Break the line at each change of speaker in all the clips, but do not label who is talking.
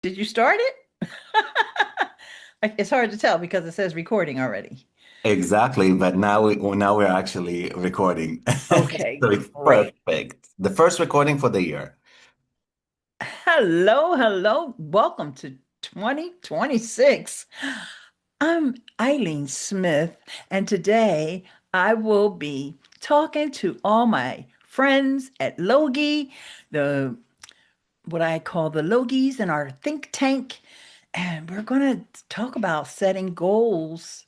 Did you start it? It's hard to tell because it says recording already.
Exactly, but now we're actually recording.
Okay,
So it's
great.
perfect. The first recording for the year.
Hello, hello. Welcome to 2026. I'm Ileane Smith, and today I will be talking to all my friends at Logie, the what I call the Logies in our think tank, and we're going to talk about setting goals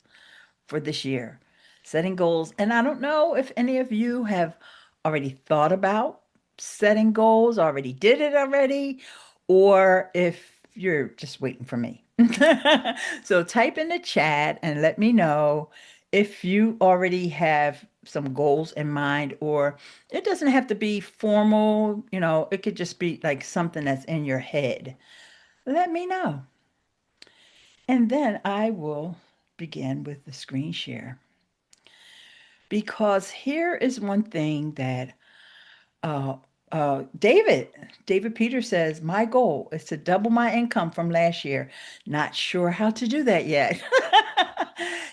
for this year, setting goals. And I don't know if any of you have already thought about setting goals, already did it already, or if you're just waiting for me. So type in the chat and let me know if you already have some goals in mind, or it doesn't have to be formal, it could just be like something that's in your head. Let me know. And then I will begin with the screen share. Because here is one thing that uh, David Peter says, my goal is to double my income from last year. Not sure how to do that yet.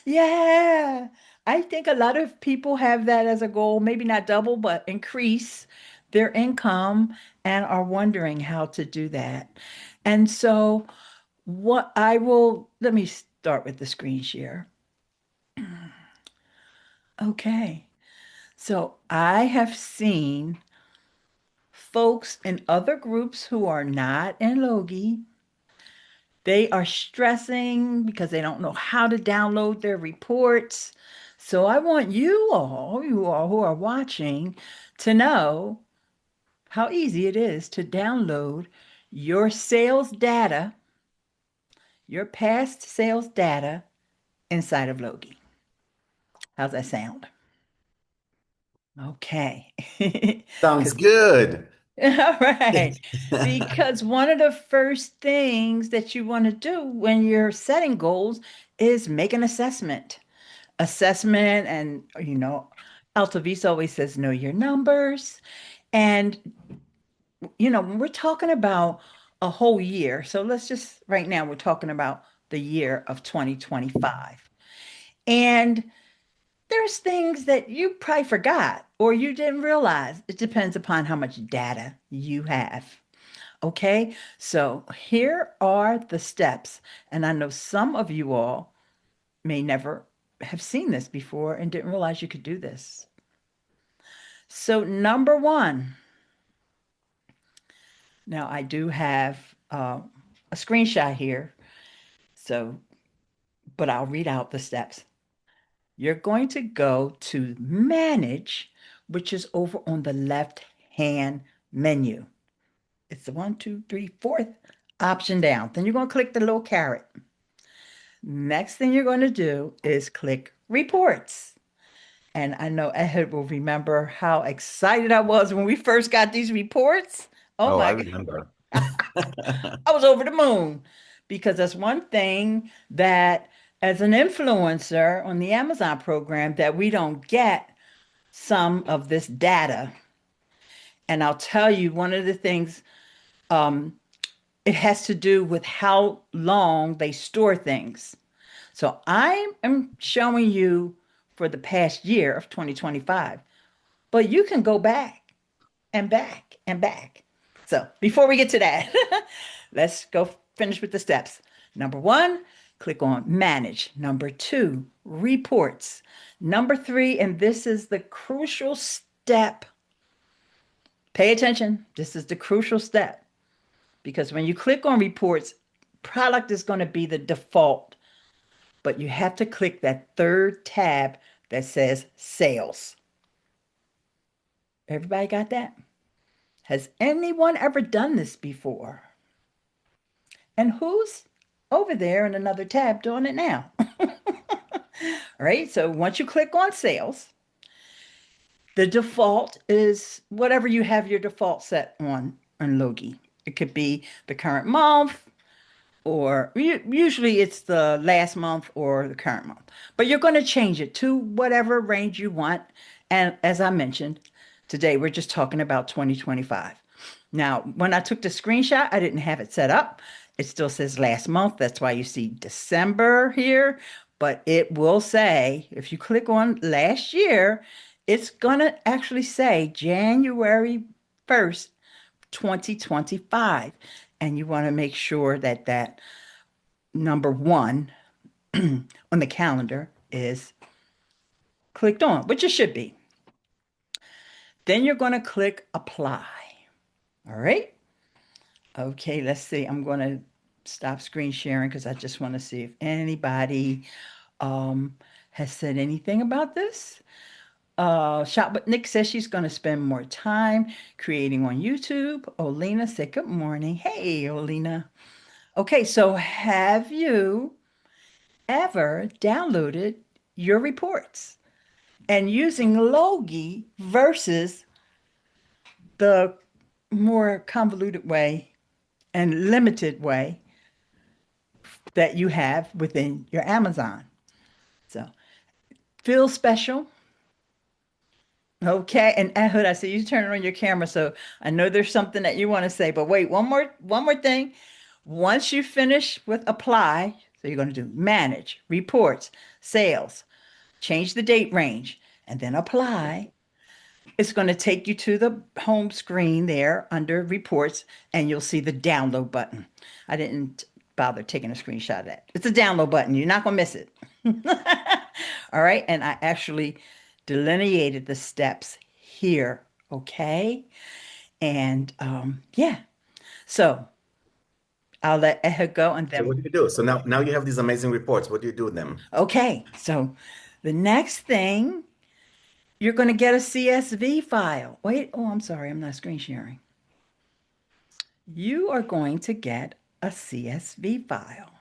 Yeah, I think a lot of people have that as a goal, maybe not double, but increase their income and are wondering how to do that. And so, let me start with the screen share. Okay. So I have seen folks in other groups who are not in Logi. They are stressing because they don't know how to download their reports. So I want you all who are watching, to know how easy it is to download your sales data, your past sales data inside of Logi. How's that sound? Okay.
Sounds
Because
good.
all right. Because one of the first things that you want to do when you're setting goals is make an assessment. Assessment, and Altovise always says, know your numbers. And when we're talking about a whole year, so let's just right now we're talking about the year of 2025. And there's things that you probably forgot or you didn't realize. It depends upon how much data you have. Okay, so here are the steps. And I know some of you all may never have seen this before and didn't realize you could do this. So, number one, now I do have a screenshot here. So, but I'll read out the steps. You're going to go to manage, which is over on the left hand menu. It's the one, two, three, fourth option down. Then you're going to click the little caret. Next thing you're going to do is click reports. And I know Ed will remember how excited I was when we first got these reports. Oh
Oh, I
my God.
remember.
I was over the moon because that's one thing that as an influencer on the Amazon program that we don't get some of this data. And I'll tell you one of the things, um, it has to do with how long they store things. So I am showing you for the past year of 2025, but you can go back and back and back. So before we get to that, let's go finish with the steps. Number one, click on manage. Number two, reports. Number three, and this is the crucial step. Pay attention. This is the crucial step because when you click on reports, product is going to be the default, but you have to click that third tab that says sales. Everybody got that? Has anyone ever done this before? And who's over there in another tab doing it now? All right. So once you click on sales, the default is whatever you have your default set on Logi. It could be the current month, or usually it's the last month or the current month. But you're going to change it to whatever range you want. And as I mentioned, today we're just talking about 2025. Now, when I took the screenshot, I didn't have it set up. It still says last month. That's why you see December here. But it will say, if you click on last year, it's going to actually say January 1st, 2025. And you want to make sure that that number one on the calendar is clicked on, which it should be. Then you're going to click apply. All right. Okay, let's see. I'm going to stop screen sharing because I just want to see if anybody um, has said anything about this. Shop, but Nick says she's going to spend more time creating on YouTube. Olena said, good morning. Hey, Olena. Okay, so have you ever downloaded your reports and using Logi versus the more convoluted way and limited way that you have within your Amazon? So feel special. Okay, and Ehud, I see you turning on your camera, so I know there's something that you want to say. But wait, one more thing. Once you finish with apply, so you're going to do manage, reports, sales, change the date range, and then apply. It's going to take you to the home screen there under reports, and you'll see the download button. I didn't bother taking a screenshot of that. It's a download button. You're not going to miss it. All right. And I actually delineated the steps here. Okay. And yeah. So I'll let Ehud go and
So
then,
what do you do? So now you have these amazing reports. What do you do with them?
okay. So the next thing, you're going to get a CSV file. Wait. Oh, I'm sorry. I'm not screen sharing. You are going to get a CSV file.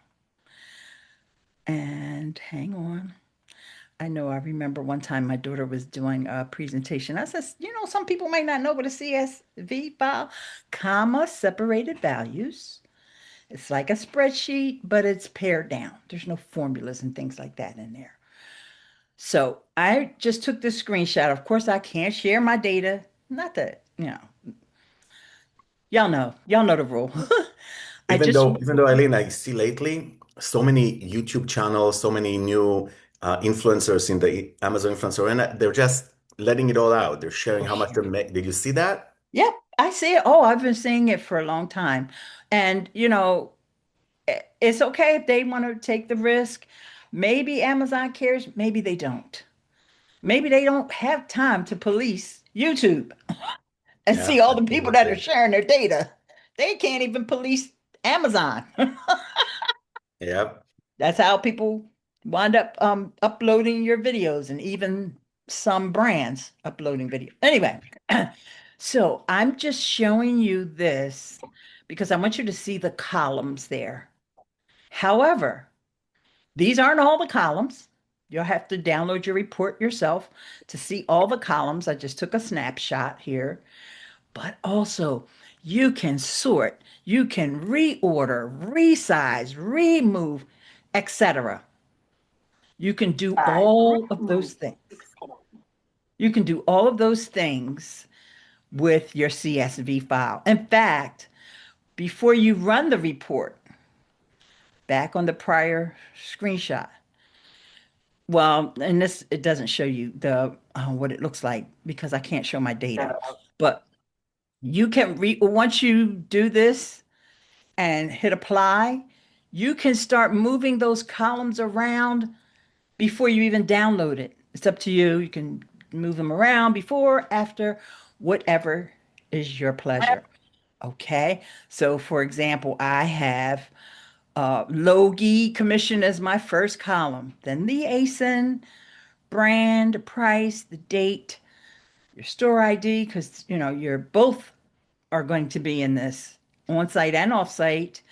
And hang on. I know I remember one time my daughter was doing a presentation. I said, some people might not know what a CSV file, comma, separated values. It's like a spreadsheet, but it's pared down. There's no formulas and things like that in there. So I just took this screenshot. Of course, I can't share my data. Not that, y'all know the rule. I
Even
just,
though Eileen, I see lately so many YouTube channels, so many new influencers in the Amazon influencer arena, they're just letting it all out. They're sharing
oh,
how much they're
sharing.
making. Did you see that?
Yep, I see it. Oh, I've been seeing it for a long time. And, it's okay if they want to take the risk. Maybe Amazon cares, maybe they don't. Maybe they don't have time to police YouTube and
Yeah,
see all the people that are
absolutely.
sharing their data. They can't even police Amazon.
Yeah.
That's how people wind up uploading your videos and even some brands uploading video. Anyway, so I'm just showing you this because I want you to see the columns there. However, these aren't all the columns. You'll have to download your report yourself to see all the columns. I just took a snapshot here, but also you can sort, you can reorder, resize, remove, etc. You can do all of those things. You can do all of those things with your CSV file. In fact, before you run the report, back on the prior screenshot, well, and this, it doesn't show you the what it looks like because I can't show my data. But you can once you do this and hit apply, you can start moving those columns around before you even download it. It's up to you. You can move them around before, after, whatever is your pleasure. Okay. So for example, I have Logie commission as my first column, then the ASIN, brand, price, the date, your store ID, because you're both are going to be in this on-site and off-site,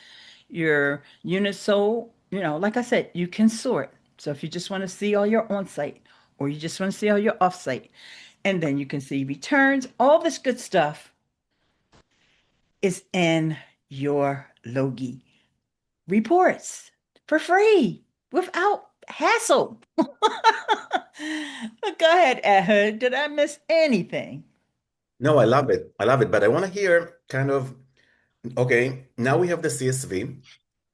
your units sold, like I said, you can sort. So if you just want to see all your on-site or you just want to see all your off-site, and then you can see returns, all this good stuff is in your Logi reports for free without hassle. Go ahead, Ehud. Did I miss anything?
No, I love it. I love it. But I want to hear kind of, okay, now we have the CSV.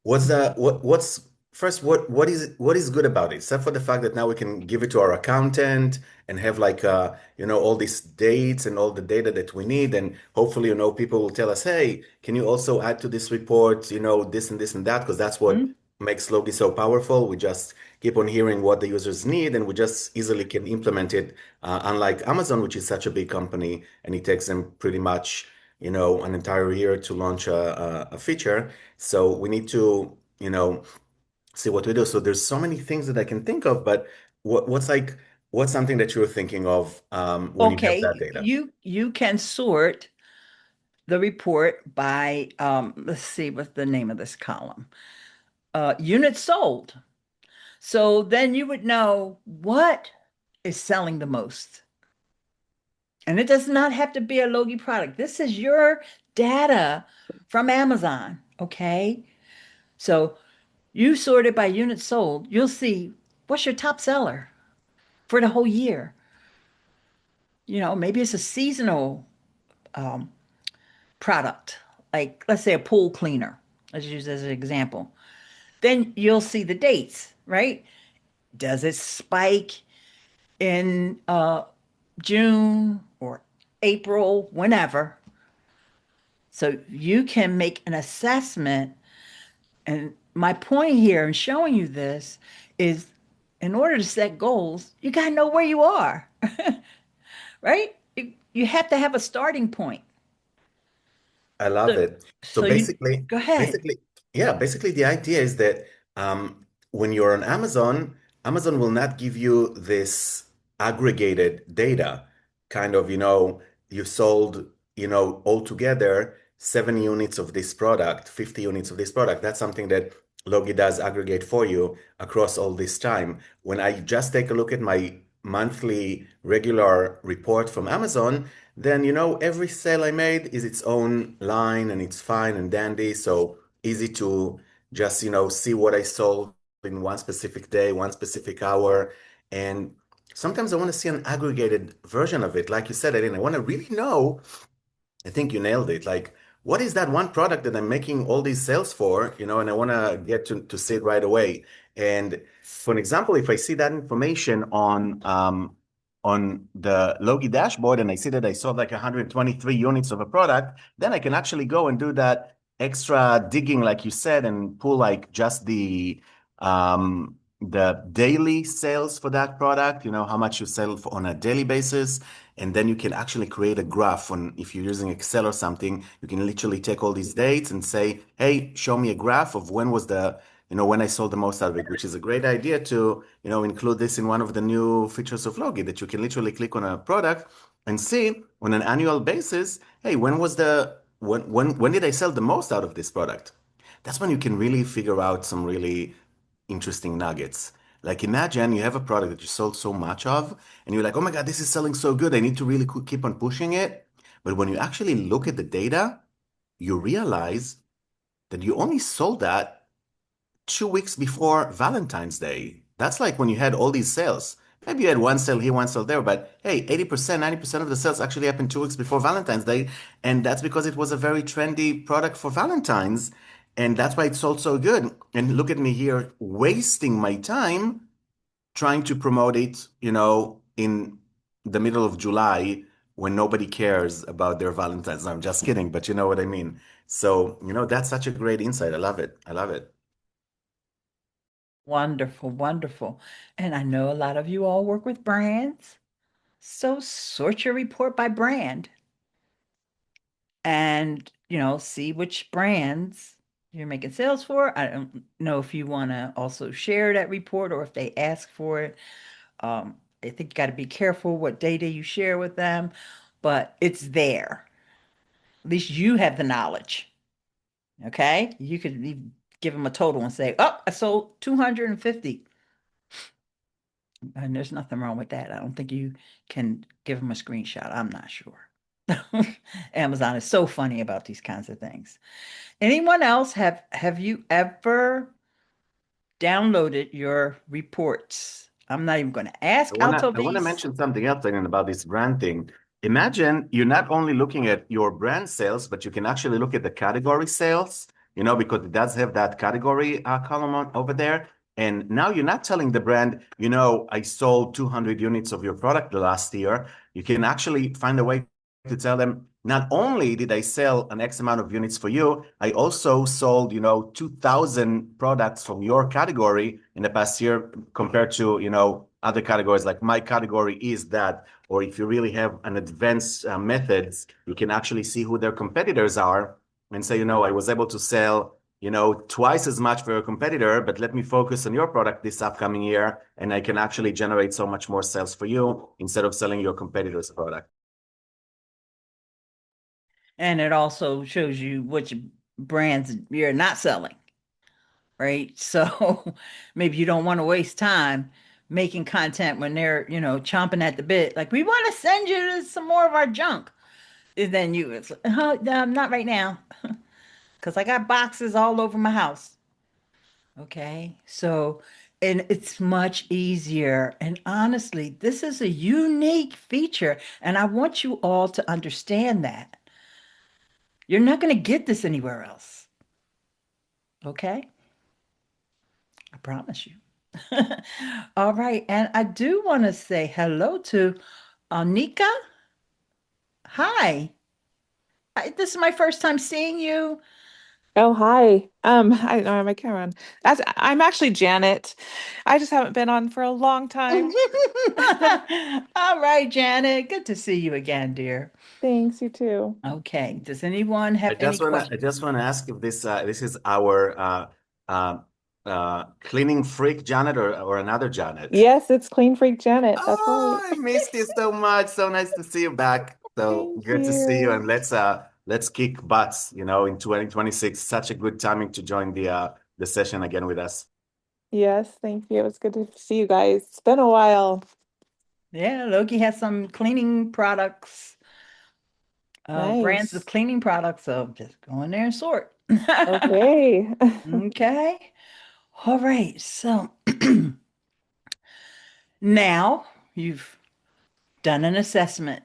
what's first what is good about it, except for the fact that now we can give it to our accountant and have like all these dates and all the data that we need, and hopefully people will tell us, hey, can you also add to this report this and this and that, because that's what
Hmm?
makes Logi so powerful. We just keep on hearing what the users need and we just easily can implement it, unlike Amazon, which is such a big company and it takes them pretty much an entire year to launch a feature. So we need to, see what we do. So there's so many things that I can think of, but what's something that you're thinking of when you have that
Okay,
data?
you can sort the report by let's see what's the name of this column. Units sold. So then you would know what is selling the most. And it does not have to be a Logi product. This is your data from Amazon. Okay. So you sort it by units sold. You'll see what's your top seller for the whole year. Maybe it's a seasonal um, product, like let's say a pool cleaner. Let's use as an example. Then you'll see the dates, right? Does it spike in June or April, whenever? So you can make an assessment. And my point here in showing you this is in order to set goals, you got to know where you are, right? You have to have a starting point.
I love
So,
it. So
so you
basically,
go ahead.
basically, yeah, basically the idea is that when you're on Amazon, Amazon will not give you this aggregated data, kind of, you sold, altogether 70 units of this product, 50 units of this product. That's something that Logi does aggregate for you across all this time. When I just take a look at my monthly regular report from Amazon, then every sale I made is its own line and it's fine and dandy. So easy to just see what I sold in one specific day, one specific hour. And sometimes I want to see an aggregated version of it. Like you said, I want to really know. I think you nailed it. Like, what is that one product that I'm making all these sales for, and I want to get to see it right away. And for an example, if I see that information on the Logi dashboard and I see that I sold like 123 units of a product, then I can actually go and do that extra digging, like you said, and pull like just the daily sales for that product, how much you sell on a daily basis. And then you can actually create a graph on, if you're using Excel or something, you can literally take all these dates and say, hey, show me a graph of when I sold the most out of it, which is a great idea to, include this in one of the new features of Logi, that you can literally click on a product and see on an annual basis, hey, when did I sell the most out of this product? That's when you can really figure out some really interesting nuggets. Like imagine you have a product that you sold so much of, and you're like, oh my God, this is selling so good. I need to really keep on pushing it. But when you actually look at the data, you realize that you only sold that 2 weeks before Valentine's Day. That's like when you had all these sales. Maybe you had one sale here, one sale there, but hey, 80%, 90% of the sales actually happened 2 weeks before Valentine's Day. And that's because it was a very trendy product for Valentine's. And that's why it sold so good. And look at me here, wasting my time trying to promote it, in the middle of July when nobody cares about their Valentine's. I'm just kidding, but you know what I mean. So, that's such a great insight. I love it. I love it.
Wonderful, wonderful. And I know a lot of you all work with brands. So sort your report by brand and, see which brands you're making sales for. I don't know if you want to also share that report or if they ask for it. I think you got to be careful what data you share with them, but it's there. At least you have the knowledge. Okay. You could give them a total and say, oh, I sold 250. And there's nothing wrong with that. I don't think you can give them a screenshot. I'm not sure. Amazon is so funny about these kinds of things. Anyone else have you ever downloaded your reports? I'm not even going to ask
I wanna
Altovise.
mention something else again about this brand thing. Imagine you're not only looking at your brand sales, but you can actually look at the category sales. because it does have that category column over there. And now you're not telling the brand, I sold 200 units of your product the last year. You can actually find a way to tell them, not only did I sell an X amount of units for you, I also sold, 2,000 products from your category in the past year compared to, other categories. Like my category is that, or if you really have an advanced methods, you can actually see who their competitors are and say, I was able to sell, twice as much for your competitor, but let me focus on your product this upcoming year, and I can actually generate so much more sales for you instead of selling your competitor's product.
And it also shows you which brands you're not selling, right? So maybe you don't want to waste time making content when they're, chomping at the bit. Like, we want to send you some more of our junk. And then it's like, oh, no, not right now, because I got boxes all over my house. Okay. So, and it's much easier. And honestly, this is a unique feature. And I want you all to understand that. You're not going to get this anywhere else. Okay. I promise you. All right. And I do want to say hello to Anika. Hi. This is my first time seeing you.
Oh, hi. I don't have my camera on. I'm actually Janet. I just haven't been on for a long time.
All right, Janet. Good to see you again, dear.
Thanks, you too.
Okay. Does anyone have any
I
questions?
just wanna ask if this is our uh, cleaning freak Janet or another Janet.
Yes, it's Clean Freak Janet. That's right.
Oh, I missed you so much. So nice to see you back. So
Thank
good to see you,
you.
and let's kick butts, in 2026. Such a good timing to join the session again with us.
Yes, thank you. It was good to see you guys. It's been a while.
Yeah, Loki has some cleaning products, brands of
Nice.
cleaning products. So just go in there and sort.
Okay.
Okay. All right. So now you've done an assessment.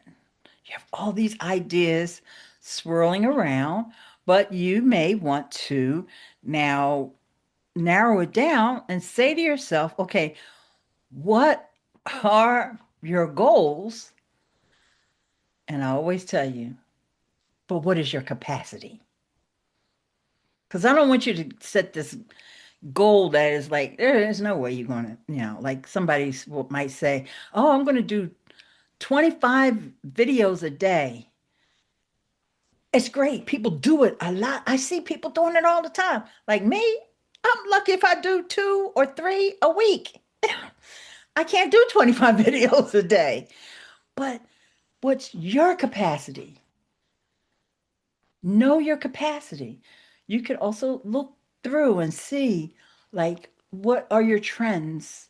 You have all these ideas swirling around, but you may want to now narrow it down and say to yourself, okay, what are your goals? And I always tell you, but what is your capacity? Because I don't want you to set this goal that is like, there's no way you're going to, like somebody might say, oh, I'm going to do 25 videos a day. It's great. People do it a lot. I see people doing it all the time. Like me, I'm lucky if I do 2 or 3 a week. I can't do 25 videos a day. But what's your capacity? Know your capacity. You could also look through and see, like, what are your trends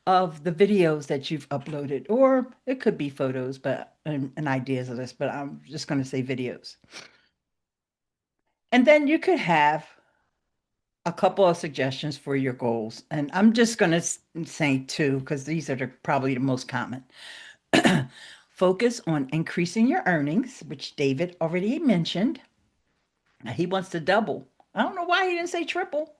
of the videos that you've uploaded? Or it could be photos, but and ideas of this, but I'm just going to say videos. And then you could have a couple of suggestions for your goals. And I'm just going to say two because these are probably the most common. Focus on increasing your earnings, which David already mentioned. He wants to double. I don't know why he didn't say triple.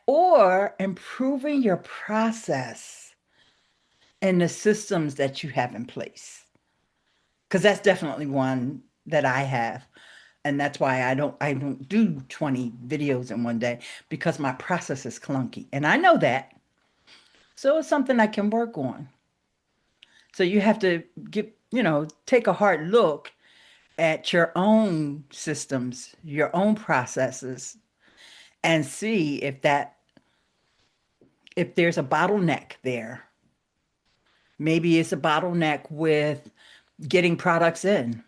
Or improving your process and the systems that you have in place. Because that's definitely one that I have. And that's why I don't do 20 videos in one day because my process is clunky. And I know that. So it's something I can work on. So you have to take a hard look at your own systems, your own processes, and see if there's a bottleneck there. Maybe it's a bottleneck with getting products in,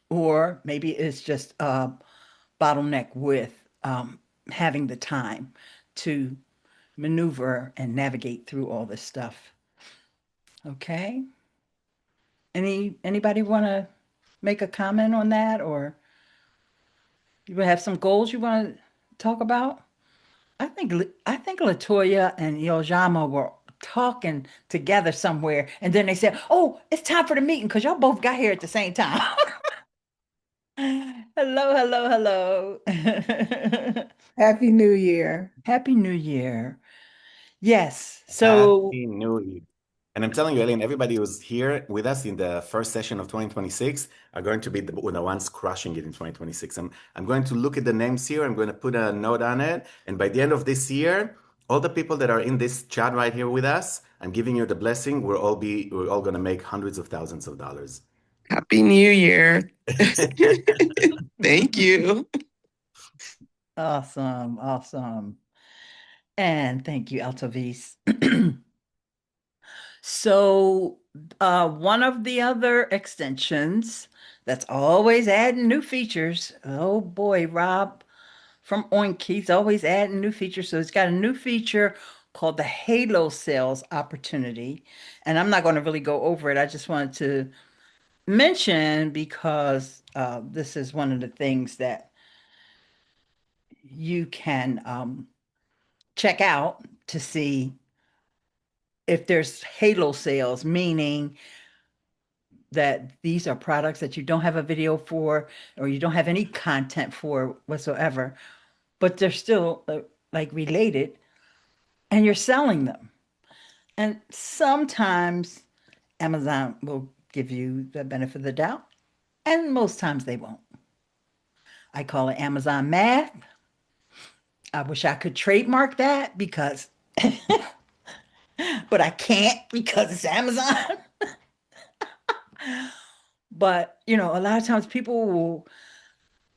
or maybe it's just a bottleneck with having the time to maneuver and navigate through all this stuff. Okay. Anybody want to make a comment on that, or you have some goals you want to talk about? I think Latoya and Yojama were talking together somewhere, and then they said, "Oh, it's time for the meeting because y'all both got here at the same time." Hello, hello, hello.
Happy New Year.
Happy New Year. Yes. So,
Happy New Year. And I'm telling you, Ileane, everybody who's here with us in the first session of 2026 are going to be the ones crushing it in 2026. I'm going to look at the names here. I'm going to put a note on it. And by the end of this year, all the people that are in this chat right here with us, I'm giving you the blessing. We're all going to make hundreds of thousands of dollars.
Happy New Year. Thank you.
awesome, awesome. And thank you, Altovise. So, one of the other extensions that's always adding new features. Oh boy, Rob from Oink, he's always adding new features. So it's got a new feature called the Halo Sales Opportunity. And I'm not going to really go over it. I just wanted to mention because this is one of the things that you can check out to see if there's halo sales, meaning that these are products that you don't have a video for or you don't have any content for whatsoever, but they're still like related and you're selling them. And sometimes Amazon will give you the benefit of the doubt, and most times they won't. I call it Amazon math. I wish I could trademark that because, but I can't because it's Amazon. But, a lot of times people will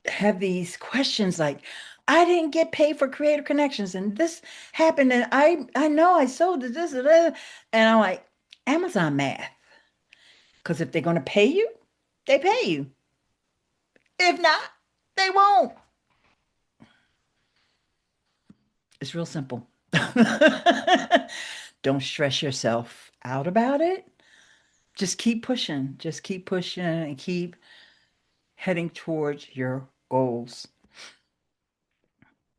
have these questions like, I didn't get paid for Creative Connections and this happened and I know I sold it this and that. And I'm like, Amazon math. Because if they're going to pay you, they pay you. If not, they won't. It's real simple. Don't stress yourself out about it. Just keep pushing. Just keep pushing and keep heading towards your goals.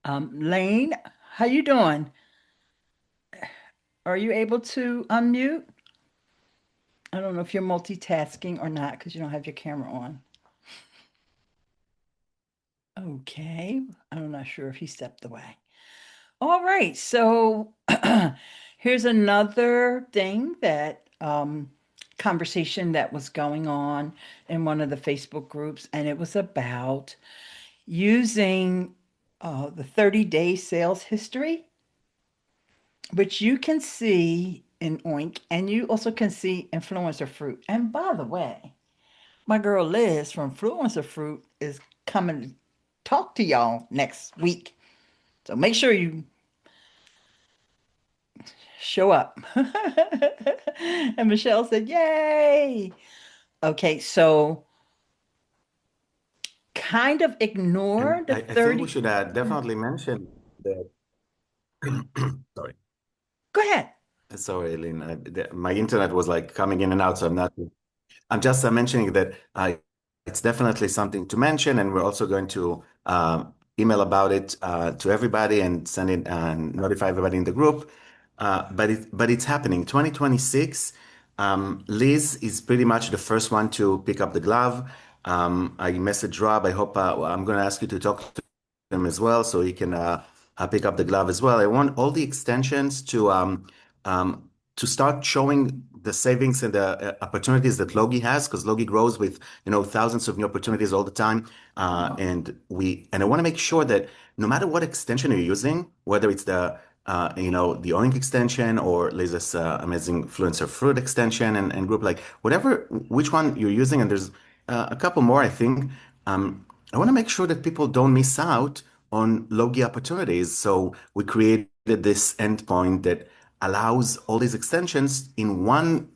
Lane, how you doing? Are you able to unmute? I don't know if you're multitasking or not because you don't have your camera on. Okay, I'm not sure if he stepped away. All right, so here's another thing that conversation that was going on in one of the Facebook groups, and it was about using the 30-day sales history, which you can see in Oink, and you also can see Influencer Fruit. And by the way, my girl Liz from Influencer Fruit is coming to talk to y'all next week. So make sure you show up. And Michelle said, Yay. Okay, so kind of ignore
And
the
I think we
30.
should definitely mention that. Sorry.
Go ahead.
Sorry, Eileen. My internet was like coming in and out, so I'm just mentioning that it's definitely something to mention, and we're also going to email about it to everybody and send it and notify everybody in the group. But it's happening. 2026. Liz is pretty much the first one to pick up the glove. I messaged Rob. I hope I'm going to ask you to talk to him as well, so he can pick up the glove as well. I want all the extensions to start showing the savings and the opportunities that Logi has, because Logi grows with thousands of new opportunities all the time, and I want to make sure that no matter what extension you're using, whether it's the Oink extension or Liz's amazing Fluencer Fruit extension and group, like whatever, which one you're using, and there's a couple more, I think. I want to make sure that people don't miss out on Logi opportunities. So we created this endpoint that allows all these extensions in one,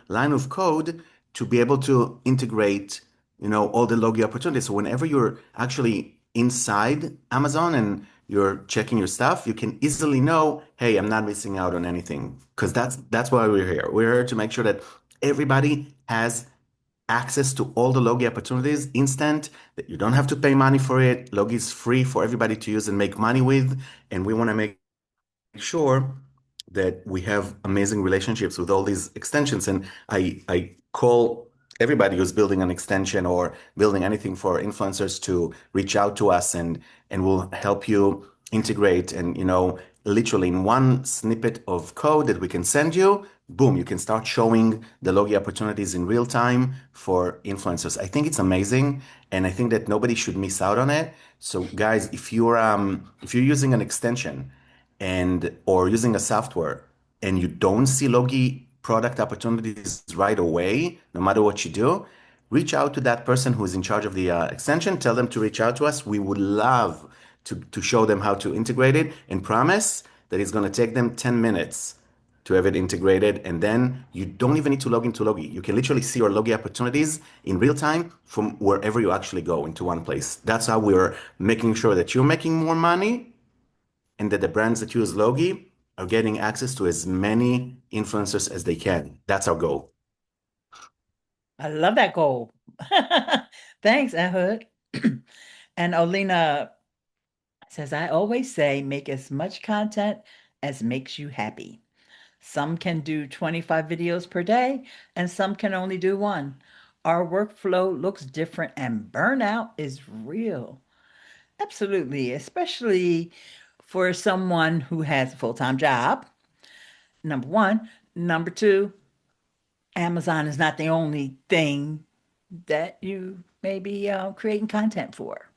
line of code to be able to integrate, all the Logi opportunities. So whenever you're actually inside Amazon and you're checking your stuff, you can easily know, hey, I'm not missing out on anything. Because that's why we're here. We're here to make sure that everybody has access to all the Logi opportunities instant, that you don't have to pay money for it. Logi is free for everybody to use and make money with. And we want to make sure that we have amazing relationships with all these extensions. And I call everybody who's building an extension or building anything for influencers to reach out to us, and we'll help you integrate. And, literally in one snippet of code that we can send you, boom, you can start showing the Logi opportunities in real time for influencers. I think it's amazing, and I think that nobody should miss out on it. So guys, if you're using an extension and or using a software and you don't see Logi product opportunities right away, no matter what you do, reach out to that person who is in charge of the extension. Tell them to reach out to us. We would love to show them how to integrate it, and promise that it's going to take them 10 minutes to have it integrated. And then you don't even need to log into Logi. You can literally see your Logi opportunities in real time from wherever you actually go into one place. That's how we're making sure that you're making more money and that the brands that use Logi are getting access to as many influencers as they can. That's our goal.
I love that goal. Thanks, Ehud. And Olena says, I always say, make as much content as makes you happy. Some can do 25 videos per day, and some can only do one. Our workflow looks different, and burnout is real. Absolutely, especially for someone who has a full-time job. Number one. Number two, Amazon is not the only thing that you may be creating content for.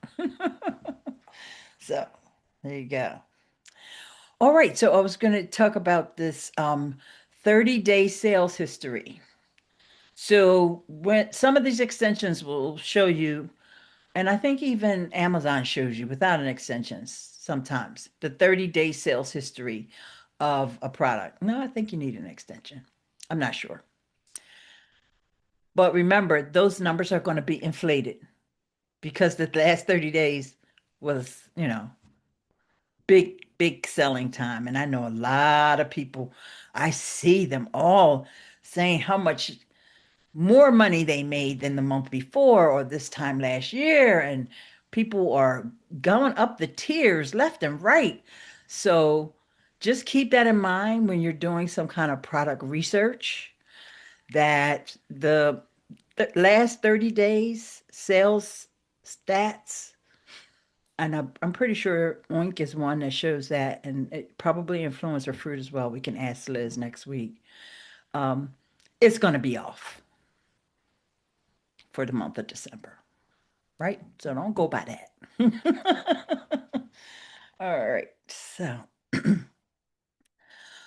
So there you go. All right, so I was going to talk about this 30-day sales history. So when some of these extensions will show you, and I think even Amazon shows you without an extension sometimes, the 30-day sales history of a product. No, I think you need an extension. I'm not sure. But remember, those numbers are going to be inflated because the last 30 days was, big selling time. And I know a lot of people, I see them all saying how much more money they made than the month before or this time last year. And people are going up the tiers left and right. So just keep that in mind when you're doing some kind of product research, that the last 30 days sales stats, and I'm pretty sure Oink is one that shows that, and it probably influencer fruit as well. We can ask Liz next week. Um, it's going to be off for the month of December, right? So don't go by that. All right. So,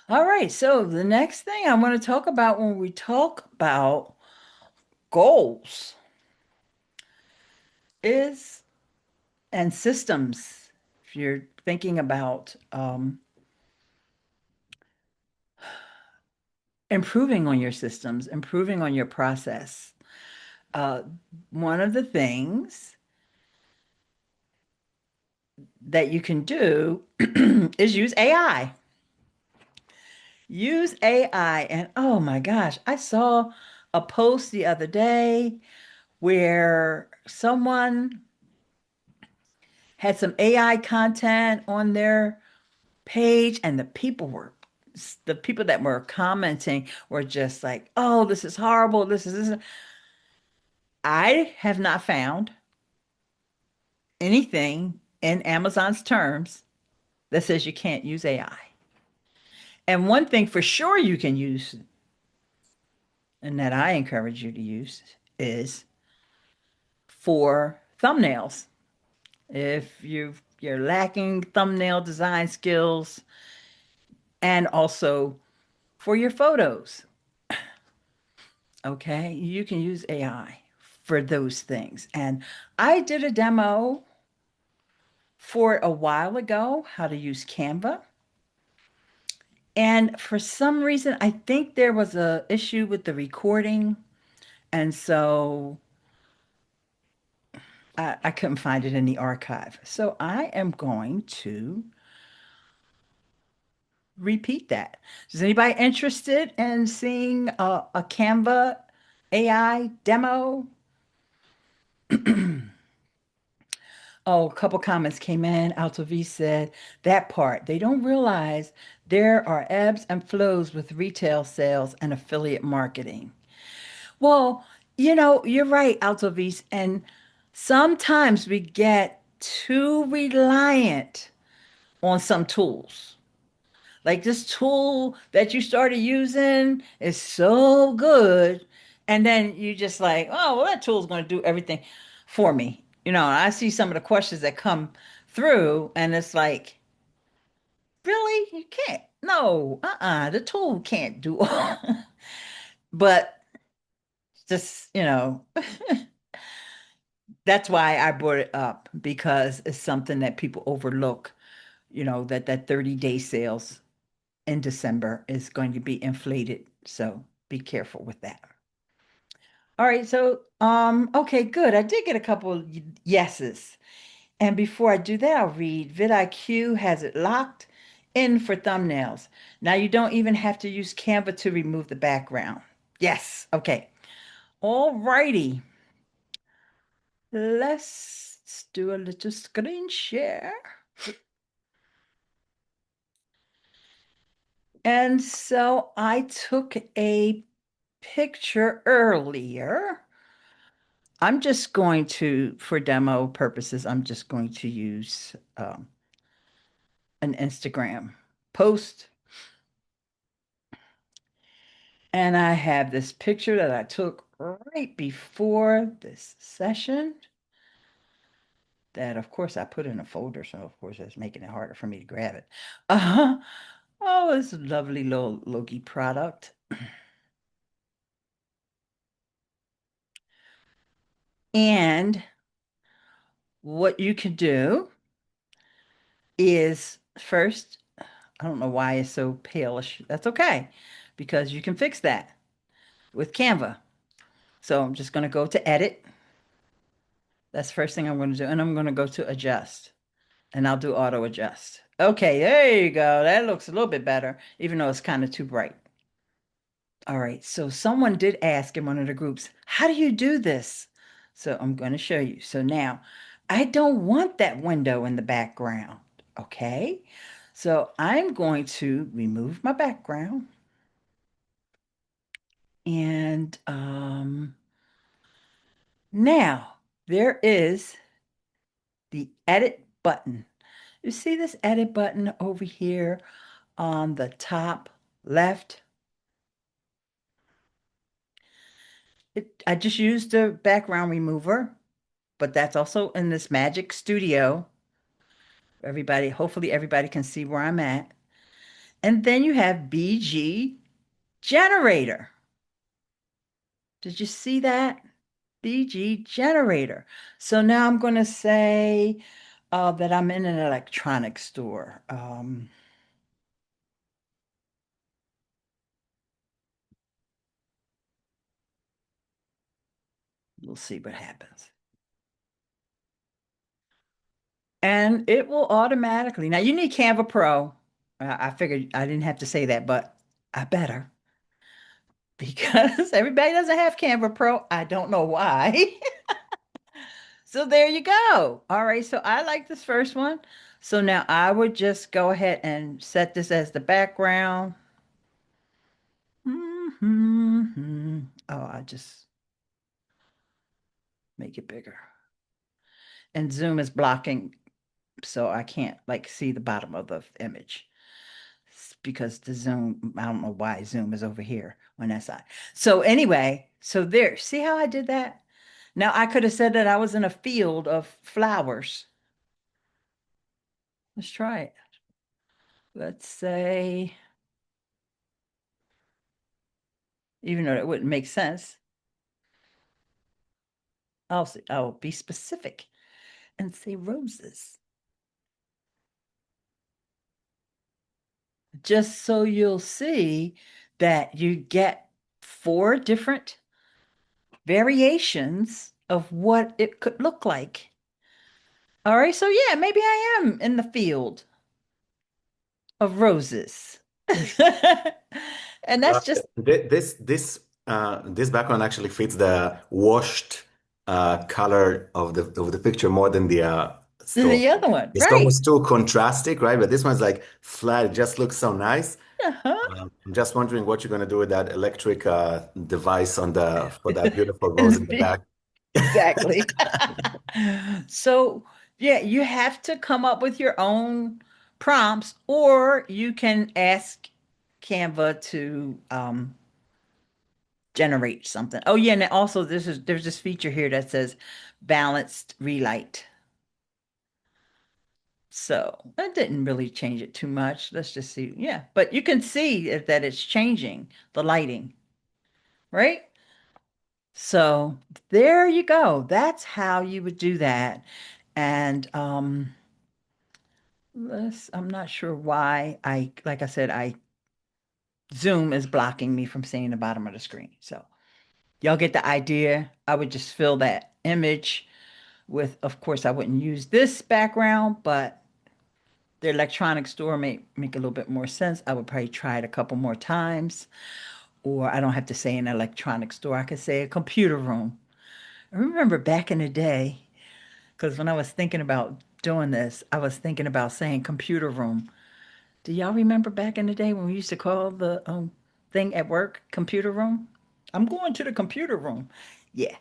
all right. So the next thing I want to talk about when we talk about goals is and systems. If you're thinking about improving on your systems, improving on your process, uh, one of the things that you can do is use AI. Use AI. And oh my gosh, I saw a post the other day where someone had some AI content on their page, and the people that were commenting were just like, oh, this is horrible. This is. I have not found anything in Amazon's terms that says you can't use AI. And one thing for sure you can use, and that I encourage you to use, is for thumbnails. If you're lacking thumbnail design skills, and also for your photos, okay, you can use AI for those things. And I did a demo for a while ago, how to use Canva. And for some reason, I think there was a issue with the recording. And so I couldn't find it in the archive. So I am going to repeat that. Is anybody interested in seeing a Canva AI demo? Oh, a couple comments came in. Altovise said that part. They don't realize there are ebbs and flows with retail sales and affiliate marketing. Well, you're right, Altovise. And sometimes we get too reliant on some tools. Like this tool that you started using is so good. And then you just like, oh, well, that tool's going to do everything for me. I see some of the questions that come through, and it's like, really? You can't. No, the tool can't do all. But just, that's why I brought it up because it's something that people overlook, that 30-day sales in December is going to be inflated. So be careful with that. All right, so okay, good. I did get a couple yeses. And before I do that, I'll read vidIQ has it locked in for thumbnails. Now you don't even have to use Canva to remove the background. Yes, okay. All righty. Let's do a little screen share. And so I took a picture earlier. I'm just going to, for demo purposes, I'm just going to use an Instagram post. And I have this picture that I took right before this session that, of course, I put in a folder. So, of course, that's making it harder for me to grab it. Oh, it's a lovely little Loki product. And what you can do is first, I don't know why it's so palish. That's okay, because you can fix that with Canva. So I'm just going to go to edit. That's the first thing I'm going to do. And I'm going to go to adjust. And I'll do auto adjust. Okay, there you go. That looks a little bit better, even though it's kind of too bright. All right, so someone did ask in one of the groups, how do you do this? So I'm going to show you. So now I don't want that window in the background. Okay, so I'm going to remove my background. And now there is the edit button. You see this edit button over here on the top left? I just used the background remover, but that's also in this Magic Studio. Hopefully everybody can see where I'm at. And then you have BG generator. Did you see that? BG generator. So now I'm going to say that I'm in an electronics store. We'll see what happens. And it will automatically. Now you need Canva Pro. I figured I didn't have to say that, but I better because everybody doesn't have Canva Pro. I don't know why. So there you go. All right, so I like this first one. So now I would just go ahead and set this as the background. Oh, I just make it bigger. And Zoom is blocking, so I can't like see the bottom of the image. Because the Zoom, I don't know why Zoom is over here on that side. So anyway, so there, see how I did that? Now I could have said that I was in a field of flowers. Let's try it. Let's say, even though it wouldn't make sense, I'll be specific and say roses. Just so you'll see that you get 4 different variations of what it could look like. All right, so yeah, maybe I am in the field of roses. And that's just
This background actually fits the washed color of the picture more than the So
The other one,
it's
right?
almost too contrastic, right? But this one's like flat. It just looks so nice.
Uh-huh.
I'm just wondering what you're going to do with that electric device on the for that beautiful
In
rose
the
in the back.
exactly. So, yeah, you have to come up with your own prompts, or you can ask Canva to generate something. Oh, yeah, and also there's this feature here that says balanced relight. So that didn't really change it too much. Let's just see. Yeah, but you can see that it's changing the lighting, right? So there you go. That's how you would do that. And I'm not sure why like I said, Zoom is blocking me from seeing the bottom of the screen. So y'all get the idea. I would just fill that image with, of course, I wouldn't use this background, but the electronic store may make a little bit more sense. I would probably try it a couple more times, or I don't have to say an electronic store. I could say a computer room. I remember back in the day, because when I was thinking about doing this, I was thinking about saying computer room. Do y'all remember back in the day when we used to call the thing at work computer room? I'm going to the computer room. Yeah,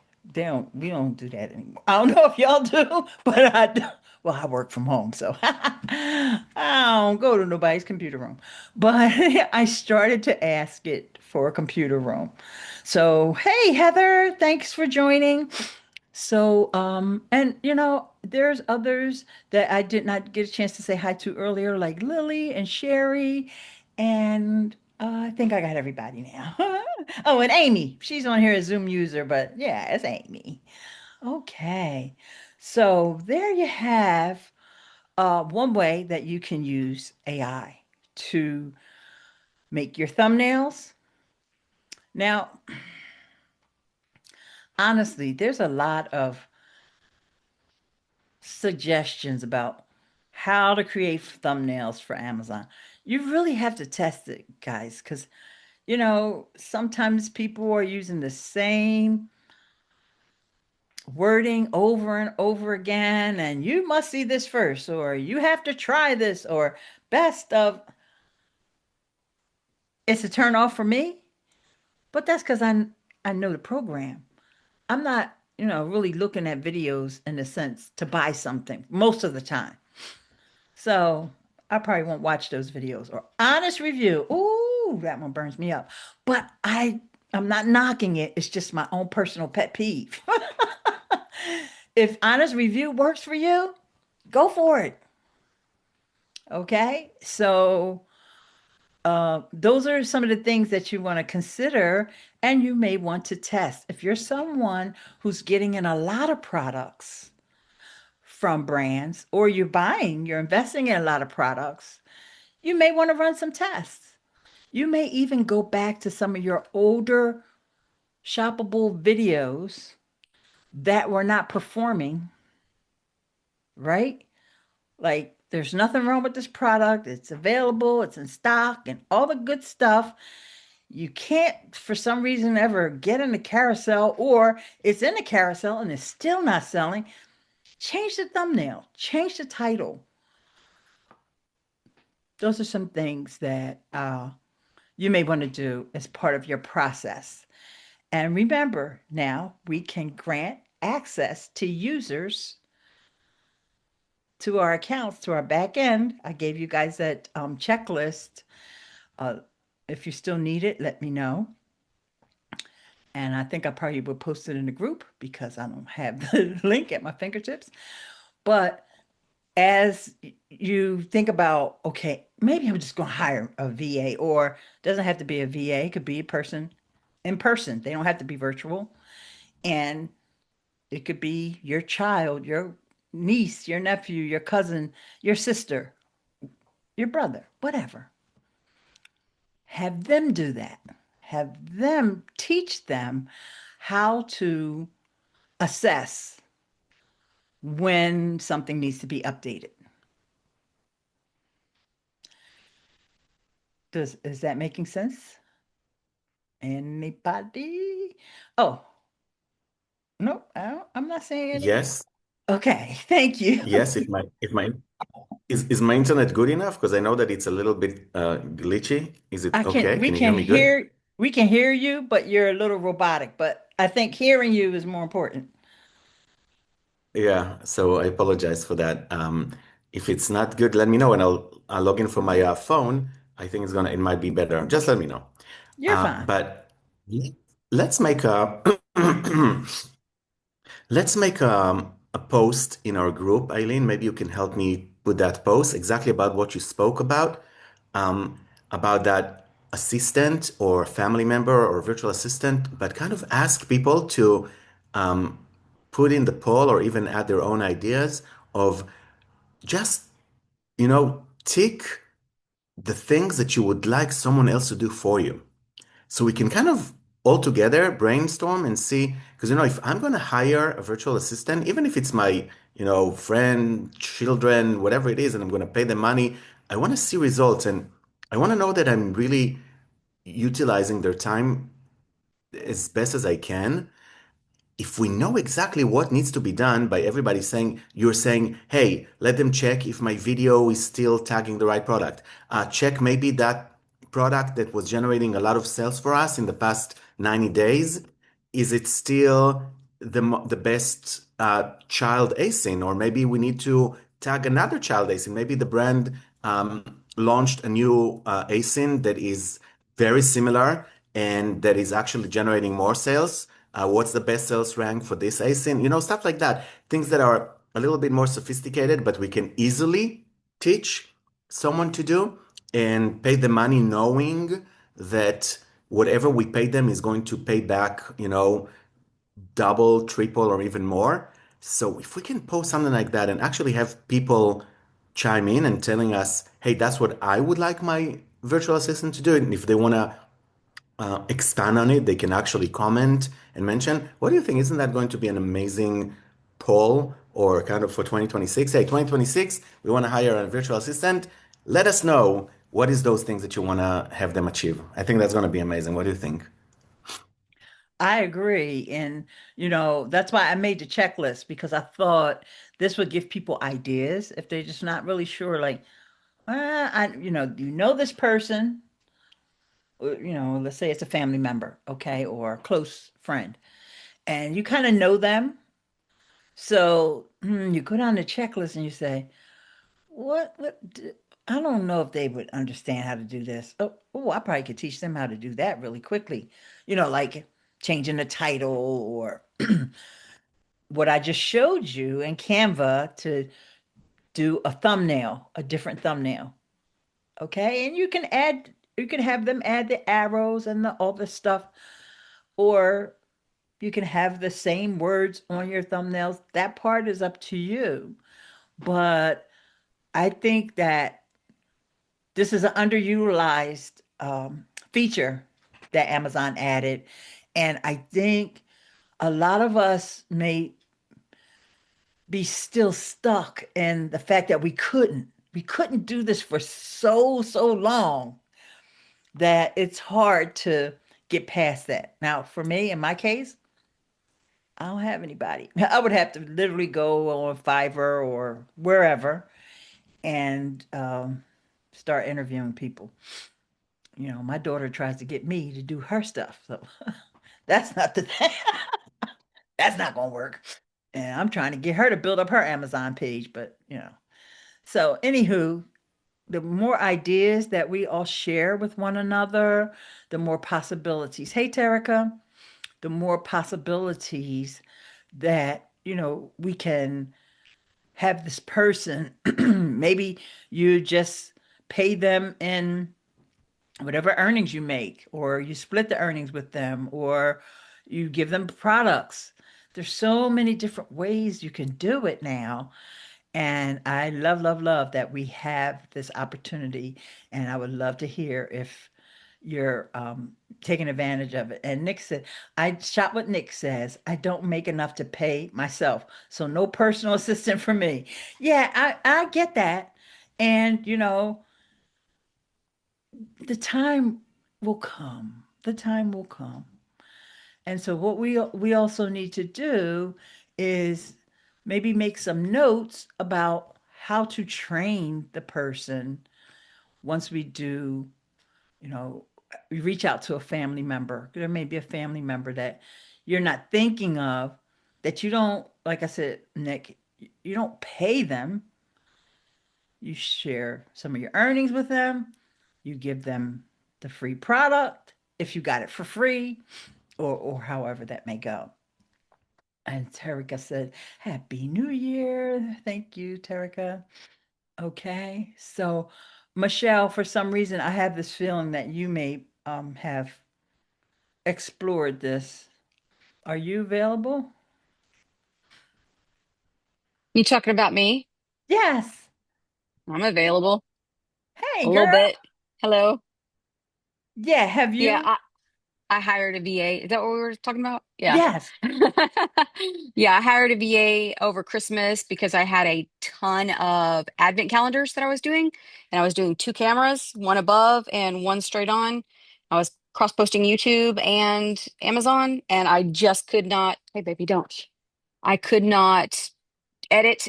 we don't do that anymore. I don't know if y'all do, but I do. Well, I work from home, so I don't go to nobody's computer room. But I started to ask it for a computer room. So, hey, Heather, thanks for joining. So, and there's others that I did not get a chance to say hi to earlier, like Lily and Sherry, and I think I got everybody now. Oh, and Amy, she's on here as Zoom user, but yeah, it's Amy. Okay, so there you have one way that you can use AI to make your thumbnails. Now, honestly, there's a lot of suggestions about how to create thumbnails for Amazon. You really have to test it, guys, because sometimes people are using the same wording over and over again, and you must see this first, or you have to try this, or best of. It's a turn off for me, but that's because I know the program. I'm not, really looking at videos in the sense to buy something most of the time. So I probably won't watch those videos or honest review. Ooh, that one burns me up. But I'm not knocking it. It's just my own personal pet peeve. If honest review works for you, go for it. Okay. So those are some of the things that you want to consider and you may want to test. If you're someone who's getting in a lot of products from brands or you're investing in a lot of products, you may want to run some tests. You may even go back to some of your older shoppable videos that were not performing, right? Like, there's nothing wrong with this product. It's available, it's in stock, and all the good stuff. You can't, for some reason, ever get in the carousel, or it's in the carousel and it's still not selling. Change the thumbnail, change the title. Those are some things that you may want to do as part of your process. And remember, now we can grant access to users to our accounts, to our back end. I gave you guys that checklist. Uh, if you still need it, let me know. And I think I probably will post it in the group because I don't have the link at my fingertips. But as you think about, okay, maybe I'm just going to hire a VA, or it doesn't have to be a VA, it could be a person in person. They don't have to be virtual. And it could be your child, your niece, your nephew, your cousin, your sister, your brother, whatever. Have them do that. Have them teach them how to assess when something needs to be updated. Is that making sense? Anybody? Oh, no, I'm not saying anything.
Yes.
Okay, thank you.
Yes, if my internet good enough? Because I know that it's a little bit glitchy. Is it
I can
okay? Can you hear me good?
we can hear you, but you're a little robotic, but I think hearing you is more important.
Yeah, so I apologize for that. If it's not good, let me know and I'll log in from my phone. I think it might be better. Just let me know.
You're fine.
But let's make a let's make a post in our group, Eileen. Maybe you can help me put that post exactly about what you spoke about that assistant or family member or virtual assistant, but kind of ask people to um, put in the poll or even add their own ideas of just, tick the things that you would like someone else to do for you. So we can kind of all together brainstorm and see, because if I'm going to hire a virtual assistant, even if it's my, friend, children, whatever it is, and I'm going to pay them money, I want to see results and I want to know that I'm really utilizing their time as best as I can. If we know exactly what needs to be done by everybody saying, you're saying, hey, let them check if my video is still tagging the right product. Check maybe that product that was generating a lot of sales for us in the past 90 days. Is it still the best child ASIN? Or maybe we need to tag another child ASIN. Maybe the brand launched a new ASIN that is very similar and that is actually generating more sales. What's the best sales rank for this ASIN? Stuff like that. Things that are a little bit more sophisticated, but we can easily teach someone to do and pay the money knowing that whatever we pay them is going to pay back, double, triple, or even more. So if we can post something like that and actually have people chime in and telling us, hey, that's what I would like my virtual assistant to do. And if they want to expand on it, they can actually comment and mention, what do you think? Isn't that going to be an amazing poll or kind of for 2026? Hey, 2026, we want to hire a virtual assistant. Let us know what is those things that you want to have them achieve. I think that's going to be amazing. What do you think?
I agree. And, that's why I made the checklist because I thought this would give people ideas if they're just not really sure, like, you know this person, let's say it's a family member, okay, or a close friend, and you kind of know them. So you go down the checklist and you say, I don't know if they would understand how to do this. Oh, I probably could teach them how to do that really quickly. Like changing the title or what I just showed you in Canva to do a thumbnail, a different thumbnail. Okay. And you can have them add the arrows and all this stuff, or you can have the same words on your thumbnails. That part is up to you. But I think that this is an underutilized feature that Amazon added. And I think a lot of us may be still stuck in the fact that we couldn't do this for so long that it's hard to get past that. Now, for me, in my case, I don't have anybody. I would have to literally go on Fiverr or wherever and start interviewing people. My daughter tries to get me to do her stuff, so that's not the thing. That's not gonna work. And I'm trying to get her to build up her Amazon page, but So, anywho, the more ideas that we all share with one another, the more possibilities. Hey, Terica, the more possibilities that, we can have this person. Maybe you just pay them in whatever earnings you make, or you split the earnings with them, or you give them products. There's so many different ways you can do it now. And I love, love, love that we have this opportunity. And I would love to hear if you're taking advantage of it. And Nick said, I shop what Nick says. I don't make enough to pay myself. So no personal assistant for me. Yeah, I get that. And, the time will come. The time will come. And so what we also need to do is maybe make some notes about how to train the person once we do, you know, we reach out to a family member. There may be a family member that you're not thinking of, that you don't, like I said, Nick, you don't pay them. You share some of your earnings with them. You give them the free product if you got it for free, or however that may go. And Terika said, Happy New Year. Thank you, Terika. Okay. So, Michelle, for some reason, I have this feeling that you may have explored this. Are you available?
You talking about me?
Yes.
I'm available
Hey,
a little
girl.
bit. Hello.
Yeah. Have
Yeah,
you?
I hired a VA. Is that what we were talking about? Yeah.
Yes.
Yeah, I hired a VA over Christmas because I had a ton of advent calendars that I was doing, and I was doing two cameras, one above and one straight on. I was cross-posting YouTube and Amazon, and I just could not, hey baby, don't. I could not edit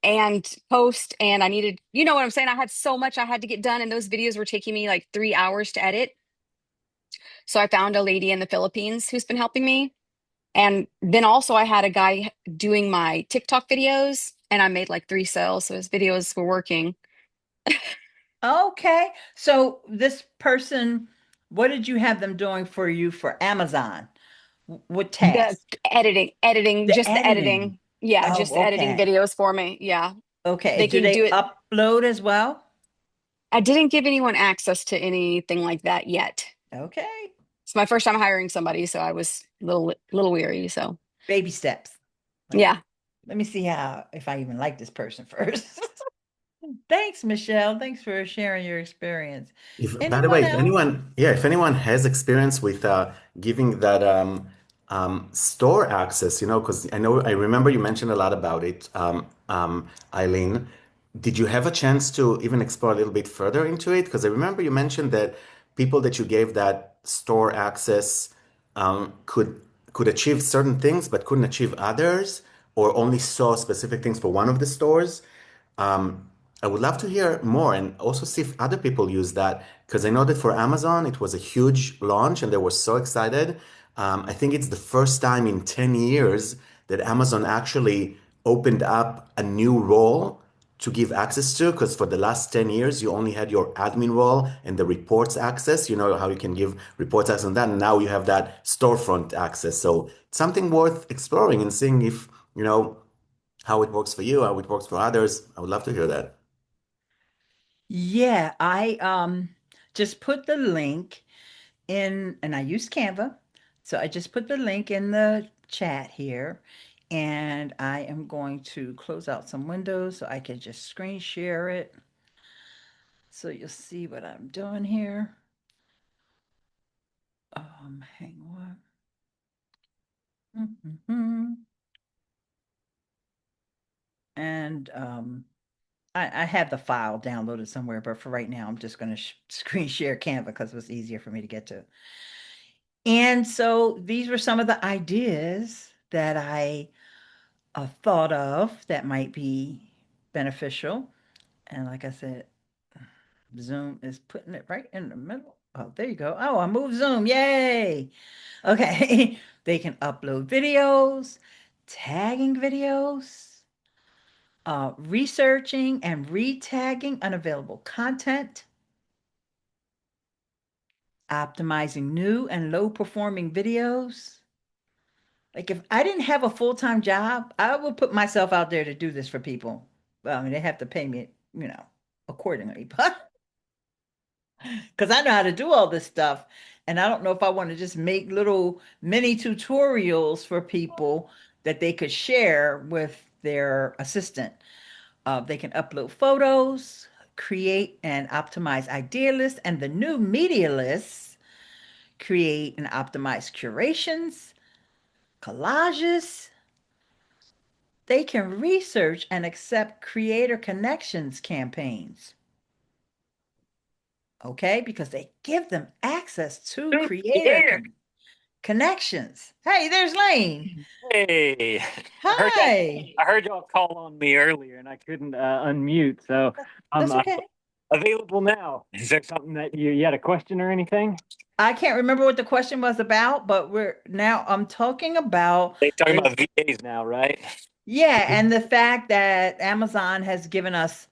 and post, and I needed, you know what I'm saying? I had so much I had to get done, and those videos were taking me like 3 hours to edit. So I found a lady in the Philippines who's been helping me. And then also I had a guy doing my TikTok videos, and I made like three sales. So his videos were working.
Okay. So, this person, what did you have them doing for you for Amazon? What
The
task?
editing,
The
just the
editing.
editing. Yeah, just
Oh,
editing
okay.
videos for me. Yeah.
Okay.
They
Do
can
they
do it.
upload as well?
I didn't give anyone access to anything like that yet.
Okay.
It's my first time hiring somebody, so I was a little weary. So
Baby steps. Like,
yeah.
let me see how if I even like this person first. Thanks, Michelle. Thanks for sharing your experience.
If, by the way,
Anyone else?
if anyone has experience with giving that store access, because I remember you mentioned a lot about it, Eileen. Did you have a chance to even explore a little bit further into it? Because I remember you mentioned that people that you gave that store access could achieve certain things, but couldn't achieve others, or only saw specific things for one of the stores. I would love to hear more and also see if other people use that because I know that for Amazon it was a huge launch and they were so excited. I think it's the first time in 10 years that Amazon actually opened up a new role to give access to because for the last 10 years you only had your admin role and the reports access. You know how you can give reports access on that. And now you have that storefront access. So it's something worth exploring and seeing if, how it works for you, how it works for others. I would love to hear that.
Yeah, I just put the link in, and I use Canva. So I just put the link in the chat here, and I am going to close out some windows so I can just screen share it. So you'll see what I'm doing here. Hang on. And I have the file downloaded somewhere, but for right now, I'm just going to screen share Canva because it was easier for me to get to. And so these were some of the ideas that I thought of that might be beneficial. And like I said, Zoom is putting it right in the middle. Oh, there you go. Oh, I moved Zoom. Yay. Okay. They can upload videos, tagging videos, researching and retagging unavailable content, optimizing new and low performing videos. Like if I didn't have a full-time job, I would put myself out there to do this for people. Well, I mean, they have to pay me, accordingly, but because I know how to do all this stuff. And I don't know if I want to just make little mini tutorials for people that they could share with their assistant. They can upload photos, create and optimize idea lists, and the new media lists, create and optimize curations, collages. They can research and accept creator connections campaigns. Okay, because they give them access to creator. connections. Hey, there's Lane.
Hey, I heard y'all.
Hi.
I heard y'all call on me earlier, and I couldn't unmute, so I'm
That's okay.
available now. Is there something that you had a question or anything?
I can't remember what the question was about, but I'm talking about
They talking
this.
about VAs now, right?
Yeah, and the fact that Amazon has given us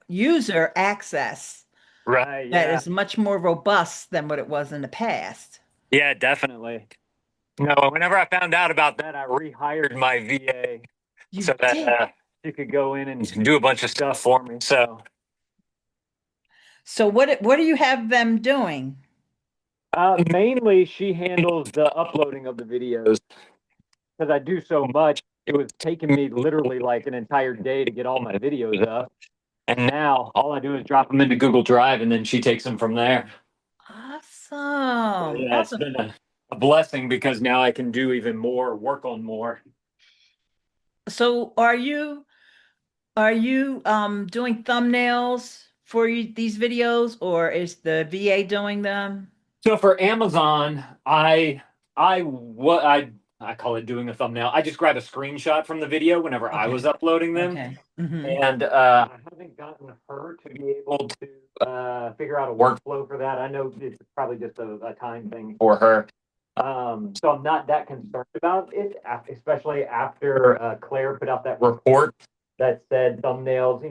user access
Right.
that
Yeah.
is much more robust than what it was in the past.
Yeah. Definitely. No. Whenever I found out about that, I rehired my VA
You
so that
did.
she could go in and do a bunch of stuff for me. So
So what do you have them doing?
mainly, she handles the uploading of the videos because I do so much. It was taking me literally like an entire day to get all my videos up. And now all I do is drop them into Google Drive and then she takes them from there. So
Awesome.
yeah, it's
Awesome.
been a blessing because now I can do even more, work on more.
So are you doing thumbnails for these videos, or is the VA doing them?
So for Amazon, I what I call it doing a thumbnail. I just grab a screenshot from the video whenever I was
Okay.
uploading them.
Okay. Hmm.
And I haven't gotten her to be able to figure out a workflow for that. I know it's probably just a time thing for her. So I'm not that concerned about it, especially after Claire put out that report that said thumbnails,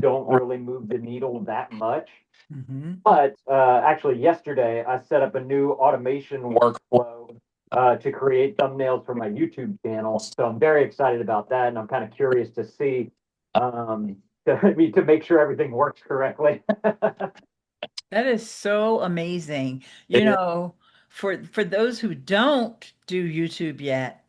don't really move the needle that much.
Hmm.
But actually, yesterday I set up a new automation workflow to create thumbnails for my YouTube channel. So I'm very excited about that, and I'm kind of curious to see to make sure everything works correctly.
That is so amazing. You
Yeah.
know, for those who don't do YouTube yet,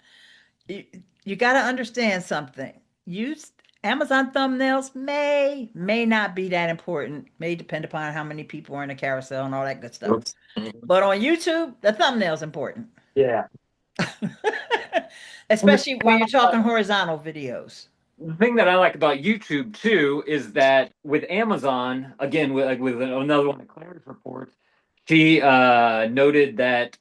you, you got to understand something. Use Amazon thumbnails may not be that important. May depend upon how many people are in the carousel and all that good stuff.
Oops.
But on YouTube, the thumbnail's important.
Yeah.
Especially when you're talking horizontal videos.
The thing that I like about YouTube too is that with Amazon, again, with another one of Claire's reports, she noted that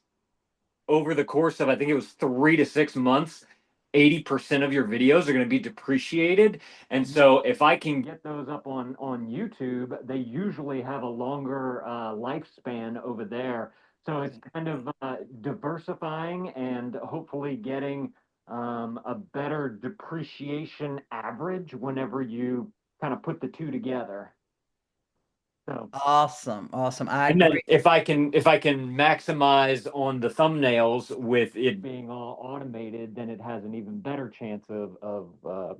over the course of I think it was 3 to 6 months, 80% of your videos are going to be depreciated. And so if I can get those up on YouTube, they usually have a longer lifespan over there. So it's kind of diversifying and hopefully getting a better depreciation average whenever you kind of put the two together. So
Awesome. Awesome. I
and then
agree.
if I can maximize on the thumbnails with it being all automated, then it has an even better chance of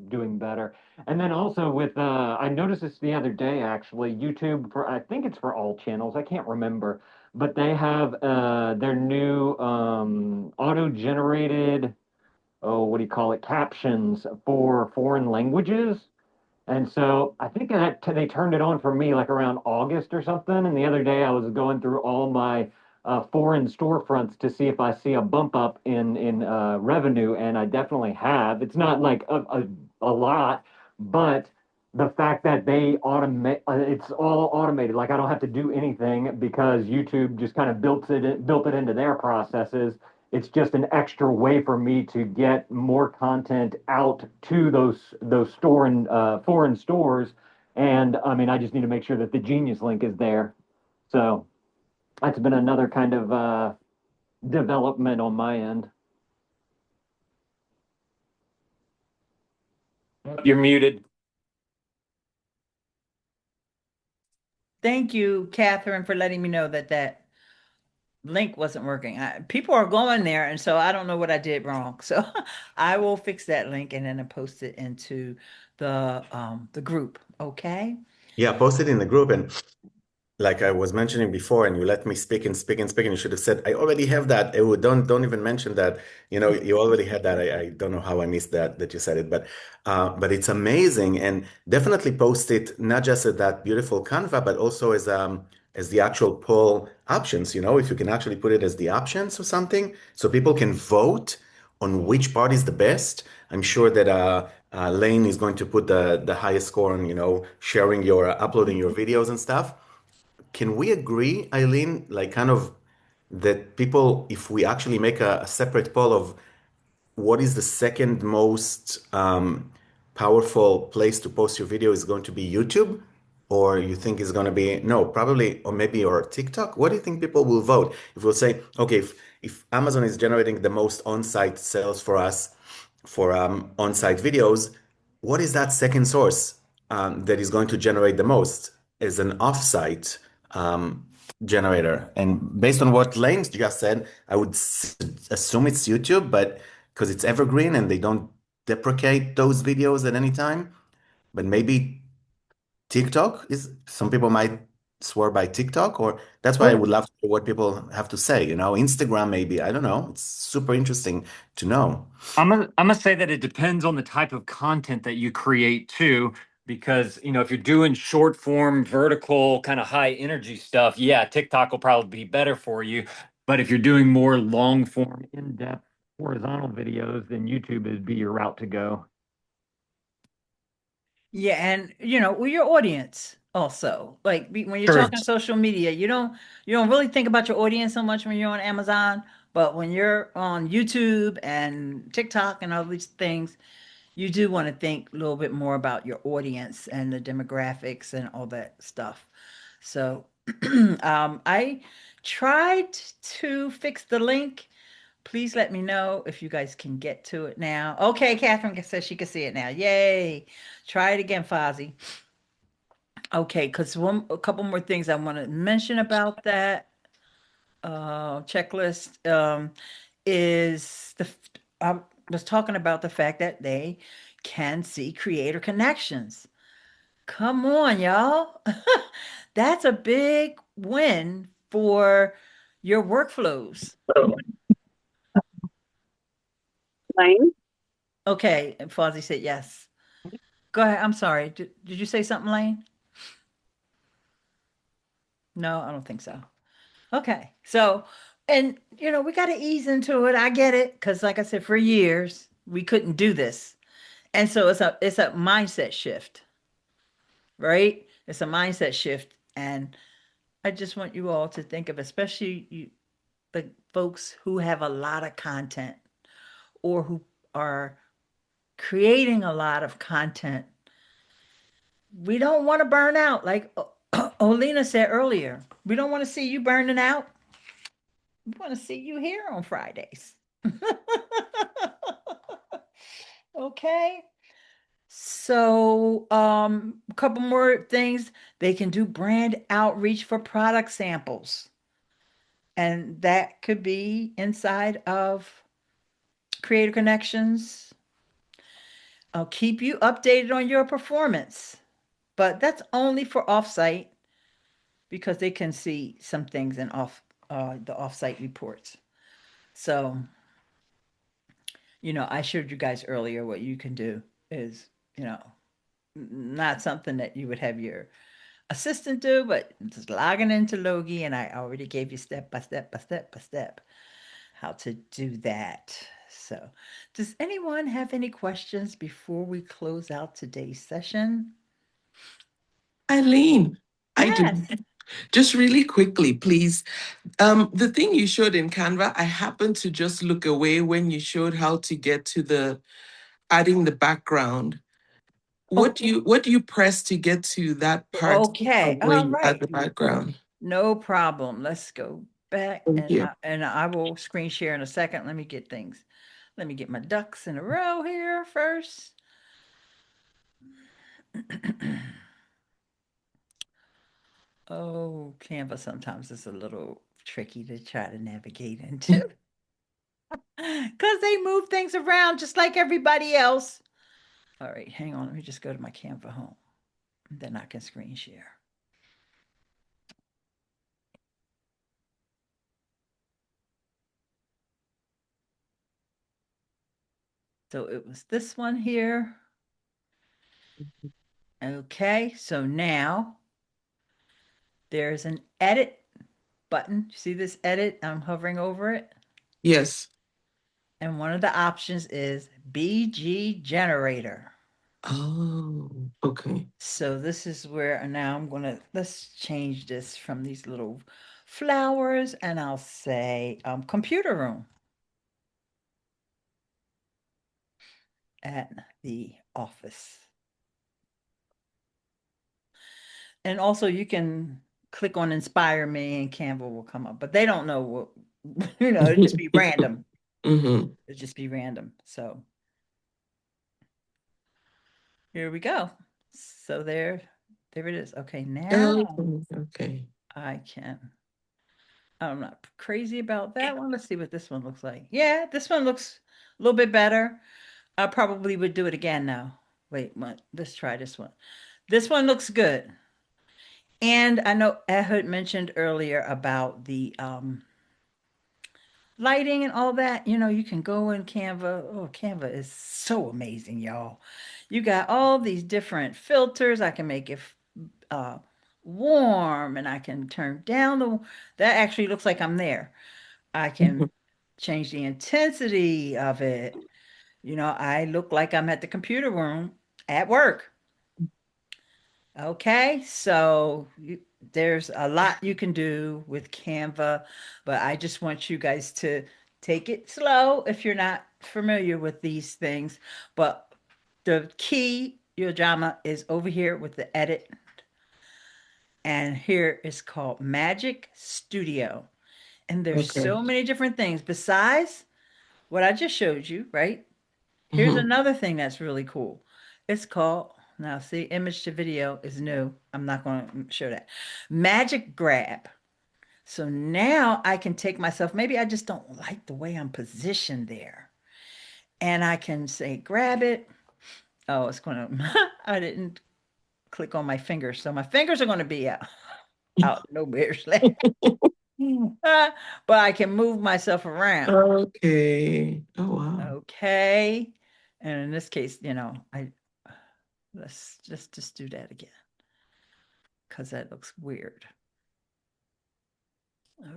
doing better. And then also with I noticed this the other day actually, YouTube for I think it's for all channels, I can't remember, but they have their new auto-generated, oh, what do you call it, captions for foreign languages. And so I think that they turned it on for me like around August or something. And the other day I was going through all my foreign storefronts to see if I see a bump up in revenue, and I definitely have. It's not like a lot, but the fact that they automate, it's all automated. Like I don't have to do anything because YouTube just kind of built it into their processes. It's just an extra way for me to get more content out to those foreign stores. And I mean, I just need to make sure that the Genius link is there. So that's been another kind of development on my end. You're muted.
Thank you, Catherine, for letting me know that that link wasn't working. People are going there, and so I don't know what I did wrong. So I will fix that link and then post it into the group. Okay.
Yeah, post it in the group. And like I was mentioning before, and you let me speak and speak and speak, and you should have said, I already have that. Oh, don't even mention that. You already had that. I don't know how I missed that you said it, but it's amazing. And definitely post it not just at that beautiful Canva, but also as the actual poll options. If you can actually put it as the options or something, so people can vote on which part is the best. I'm sure that Lane is going to put the highest score on, sharing uploading your videos and stuff. Can we agree, Ileane, like kind of that people, if we actually make a separate poll of what is the second most powerful place to post your video, is going to be YouTube, or you think it's going to be, no, probably, or maybe, or TikTok? What do you think people will vote? If we'll say, okay, if Amazon is generating the most on-site sales for us for on-site videos, what is that second source that is going to generate the most as an off-site generator? And based on what Lane just said, I would assume it's YouTube, but because it's evergreen and they don't deprecate those videos at any time. But maybe TikTok is, some people might swear by TikTok, or that's why I would love to hear what people have to say. Instagram, maybe, I don't know. It's super interesting to know.
I'm gonna say that it depends on the type of content that you create too, because if you're doing short form, vertical, kind of high energy stuff, yeah, TikTok will probably be better for you. But if you're doing more long form, in depth, horizontal videos, then YouTube would be your route to go.
Yeah, and with your audience also. Like when you're
Correct.
talking social media, you don't really think about your audience so much when you're on Amazon, but when you're on YouTube and TikTok and all these things, you do want to think a little bit more about your audience and the demographics and all that stuff. So, I tried to fix the link. Please let me know if you guys can get to it now. Okay, Catherine says she can see it now. Yay. Try it again, Fozzie. Okay, because a couple more things I want to mention about that checklist is I was talking about the fact that they can see creator connections. Come on, y'all. That's a big win for your workflows.
Lane?
Okay, and Fozzie said yes. Go ahead. I'm sorry. Did you say something, Lane? No, I don't think so. Okay. So, and we got to ease into it. I get it because like I said, for years we couldn't do this. And so it's a mindset shift, right? It's a mindset shift, and I just want you all to think of, especially the folks who have a lot of content or who are creating a lot of content. We don't want to burn out. Like Olena said earlier, we don't want to see you burning out. We want to see you here on Fridays. Okay. So, a couple more things. They can do brand outreach for product samples. And that could be inside of Creator Connections. I'll keep you updated on your performance, but that's only for offsite because they can see some things in the offsite reports. So, I showed you guys earlier what you can do is, not something that you would have your assistant do, but just logging into Logi, and I already gave you step by step by step by step how to do that. So, does anyone have any questions before we close out today's session?
Eileen, I do.
Yes.
Just really quickly, please. The thing you showed in Canva, I happened to just look away when you showed how to get to the adding the background. What do you press to get to that part
Okay.
of where
All
you add
right.
the background?
No problem. Let's go back,
Thank
and
you.
I will screen share in a second. Let me get things. Let me get my ducks in a row here first. Oh, Canva sometimes is a little tricky to try to navigate into because they move things around just like everybody else. All right, hang on. Let me just go to my Canva home. Then I can screen share. So it was this one here. Okay, so now there's an edit button. See this edit? I'm hovering over it.
Yes.
And one of the options is BG generator.
Oh, okay.
So this is where now let's change this from these little flowers, and I'll say computer room at the office. And also you can click on inspire me and Canva will come up, but they don't know what, it'd just be random.
Mm-hmm.
It'd just be random. So here we go. So there it is. Okay, now
Okay.
I'm not crazy about that one. Let's see what this one looks like. Yeah, this one looks a little bit better. I probably would do it again now. Wait, what? Let's try this one. This one looks good. And I know Ehud mentioned earlier about the lighting and all that. You can go in Canva. Oh, Canva is so amazing, y'all. You got all these different filters. I can make it uh, warm and I can turn down that actually looks like I'm there. I can change the intensity of it. I look like I'm at the computer room at work. Okay, so there's a lot you can do with Canva, but I just want you guys to take it slow if you're not familiar with these things. But the key, your drama, is over here with the edit, and here is called Magic Studio. And there's
Okay.
so many different things besides what I just showed you, right? Here's
Mm-hmm.
another thing that's really cool. It's called, now see, image to video is new. I'm not going to show that. Magic grab. So now I can take myself, maybe I just don't like the way I'm positioned there. And I can say, grab it. Oh, it's going to, I didn't click on my fingers. So my fingers are going to be out nowhere. But I can move myself around.
Okay. Oh wow.
Okay. And in this case, let's just do that again because that looks weird.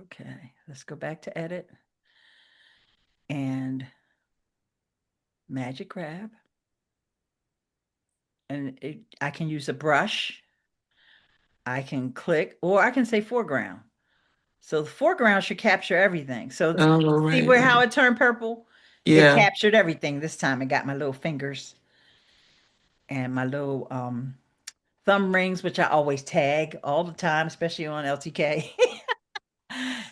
Okay, let's go back to edit and magic grab. And I can use a brush. I can click, or I can say foreground. So the foreground should capture everything. So
All
see
right.
where how it turned purple? It
Yeah.
captured everything this time. It got my little fingers and my little thumb rings, which I always tag all the time, especially on LTK.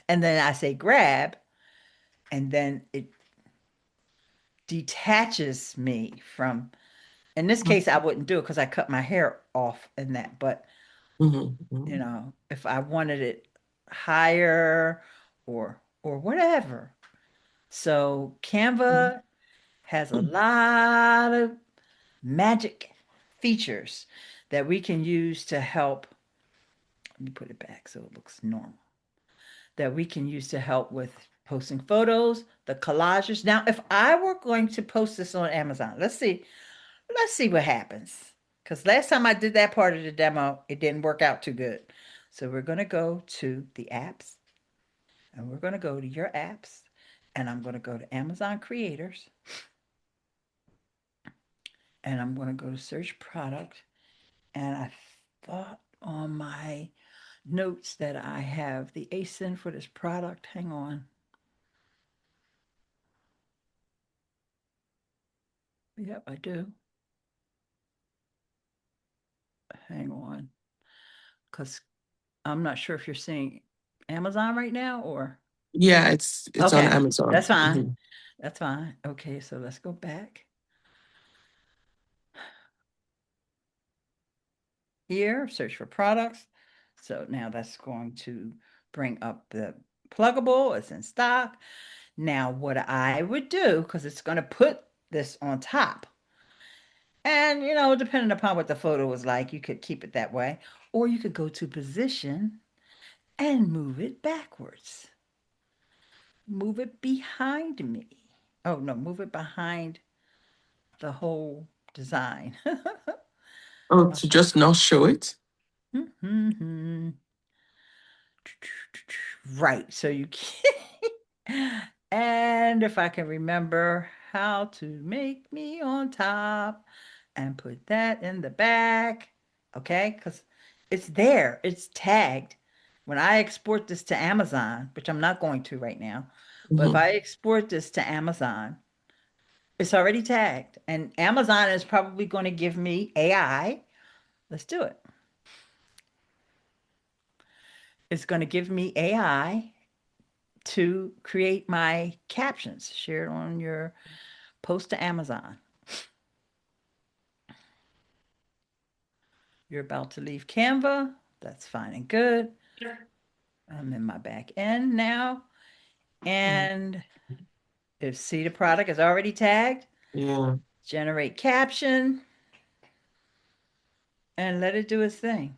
And then I say grab, and then it detaches me from, in this case, I wouldn't do it because I cut my hair off in that. But,
Mm-hmm.
if I wanted it higher or whatever. So Canva has a lot of magic features that we can use to help. Let me put it back so it looks normal. That we can use to help with posting photos, the collages. Now, if I were going to post this on Amazon, let's see what happens. Because last time I did that part of the demo, it didn't work out too good. So we're going to go to the apps and we're going to go to your apps and I'm going to go to Amazon creators and I'm going to go to search product. And I thought on my notes that I have the ASIN for this product. Hang on. Yep, I do. Hang on. Because I'm not sure if you're seeing Amazon right now or.
Yeah, it's on
Okay,
Amazon.
that's fine.
Mm-hmm.
That's fine. Okay, so let's go back here, search for products. So now that's going to bring up the pluggable. It's in stock. Now, what I would do, because it's going to put this on top. And, depending upon what the photo was like, you could keep it that way. Or you could go to position and move it backwards. Move it behind me. Oh, no, move it behind the whole design.
Oh, to just not show it?
Right. So you can. And if I can remember how to make me on top and put that in the back. Okay. Because it's there, it's tagged. When I export this to Amazon, which I'm not going to right now, but if
Mhm.
I export this to Amazon, it's already tagged. And Amazon is probably going to give me AI. Let's do it. It's going to give me AI to create my captions. Share it on your post to Amazon. You're about to leave Canva. That's fine and good. I'm in my back end now. And if see the product is already tagged,
Yeah.
generate caption and let it do its thing.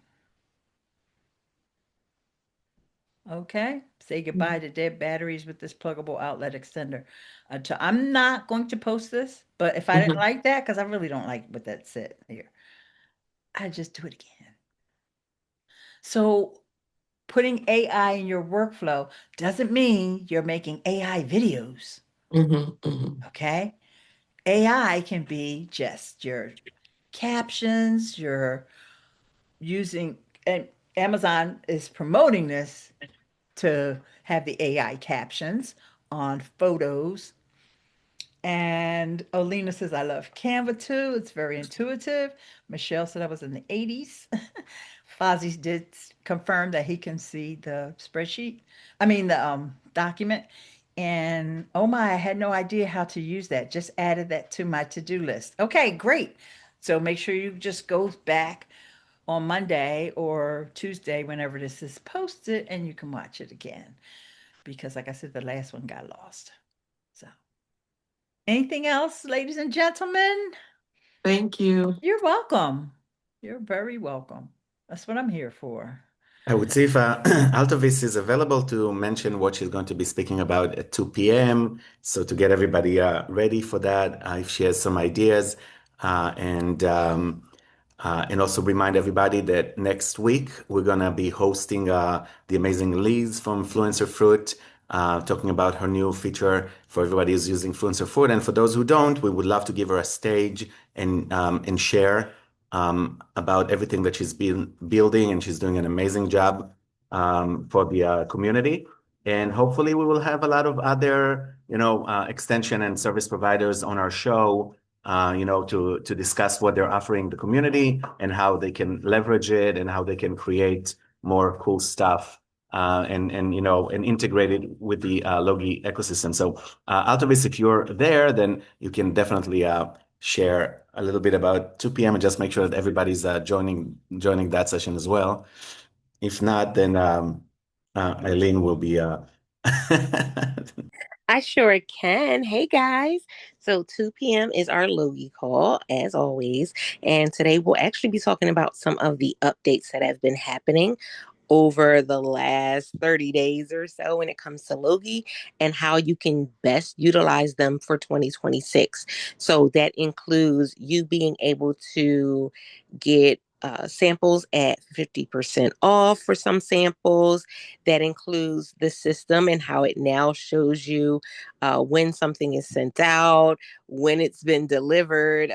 Okay. Say goodbye to dead batteries with this pluggable outlet extender. I'm not going to post this, but if I didn't
Mhm.
like that, because I really don't like what that said here, I just do it again. So putting AI in your workflow doesn't mean you're making AI videos.
Mhm. Mhm.
Okay. AI can be just your captions, your using, and Amazon is promoting this to have the AI captions on photos. And Olena says, I love Canva too. It's very intuitive. Michelle said I was in the 80s. Fozzie did confirm that he can see the spreadsheet. I mean, the document. And oh my, I had no idea how to use that. Just added that to my to-do list. Okay, great. So make sure you just go back on Monday or Tuesday, whenever this is posted, and you can watch it again. Because, like I said, the last one got lost. So, anything else, ladies and gentlemen?
Thank you.
You're welcome. You're very welcome. That's what I'm here for.
I would see if Altovis is available to mention what she's going to be speaking about at 2 p.m. So to get everybody ready for that, if she has some ideas, and also remind everybody that next week we're gonna be hosting the amazing Liz from Fluencer Fruit, talking about her new feature for everybody who's using Fluencer Fruit, and for those who don't, we would love to give her a stage and share about everything that she's been building, and she's doing an amazing job for the community. And hopefully, we will have a lot of other, extension and service providers on our show, to discuss what they're offering the community and how they can leverage it and how they can create more cool stuff. And integrate it with the Logi ecosystem. So, Altovis, if you're there, then you can definitely share a little bit about 2 p.m. and just make sure that everybody's joining that session as well. If not, then Ileane will be.
I sure can. Hey guys. So 2 p.m. is our Logie call, as always. And today we'll actually be talking about some of the updates that have been happening over the last 30 days or so when it comes to Logi and how you can best utilize them for 2026. So that includes you being able to get samples at 50% off for some samples. That includes the system and how it now shows you when something is sent out, when it's been delivered.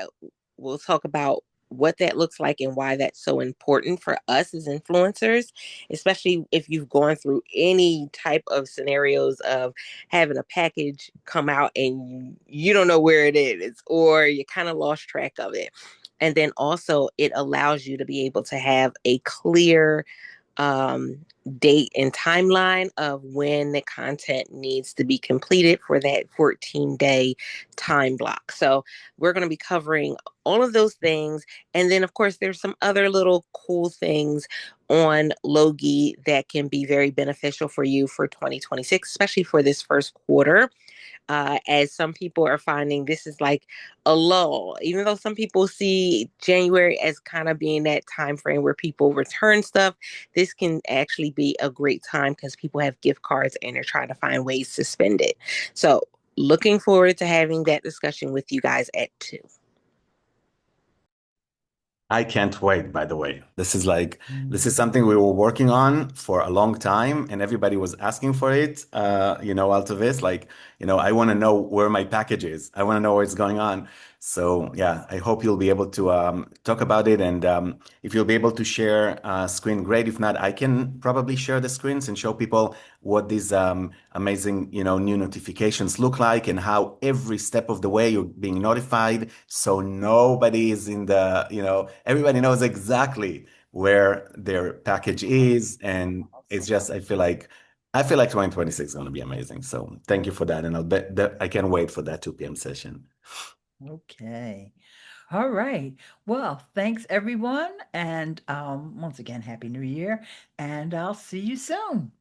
We'll talk about what that looks like and why that's so important for us as influencers, especially if you've gone through any type of scenarios of having a package come out and you don't know where it is or you kind of lost track of it. And then also it allows you to be able to have a clear um, date and timeline of when the content needs to be completed for that 14-day time block. So we're going to be covering all of those things. And then, of course, there's some other little cool things on Logi that can be very beneficial for you for 2026, especially for this first quarter, as some people are finding this is like a lull. Even though some people see January as kind of being that time frame where people return stuff, this can actually be a great time because people have gift cards and they're trying to find ways to spend it. So looking forward to having that discussion with you guys at 2.
I can't wait, by the way. This is something we were working on for a long time, and everybody was asking for it, Altovis. I want to know where my package is. I want to know what's going on. So yeah, I hope you'll be able to talk about it, and if you'll be able to share screen, great. If not, I can probably share the screens and show people what these amazing, new notifications look like and how every step of the way you're being notified. So nobody is in the, everybody knows exactly where their package is, and it's just I feel like 2026 is going to be amazing. So thank you for that, and I'll bet that I can't wait for that 2 p.m. session.
Okay. All right. Well, thanks everyone. And once again, Happy New Year. And I'll see you soon.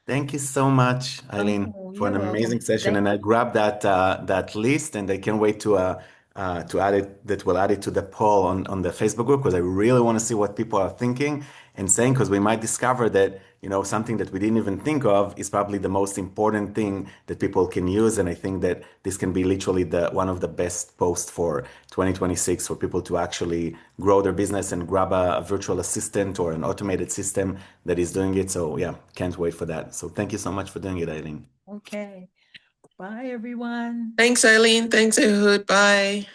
Thank you so much, Ileane,
Oh,
for
you're
an amazing
welcome.
session.
Thank
And I grabbed that list, and I can't wait to add it. That will add it to the poll on the Facebook group, because I really want to see what people are thinking and saying. Because we might discover that something that we didn't even think of is probably the most important thing that people can use. And I think that this can be literally the one of the best posts for 2026 for people to actually grow their business and grab a virtual assistant or an automated system that is doing it. So yeah, can't wait for that. So thank you so much for doing it, Ileane.
Okay. Bye, everyone.
Thanks, Eileen. Thanks, Ehud. Bye.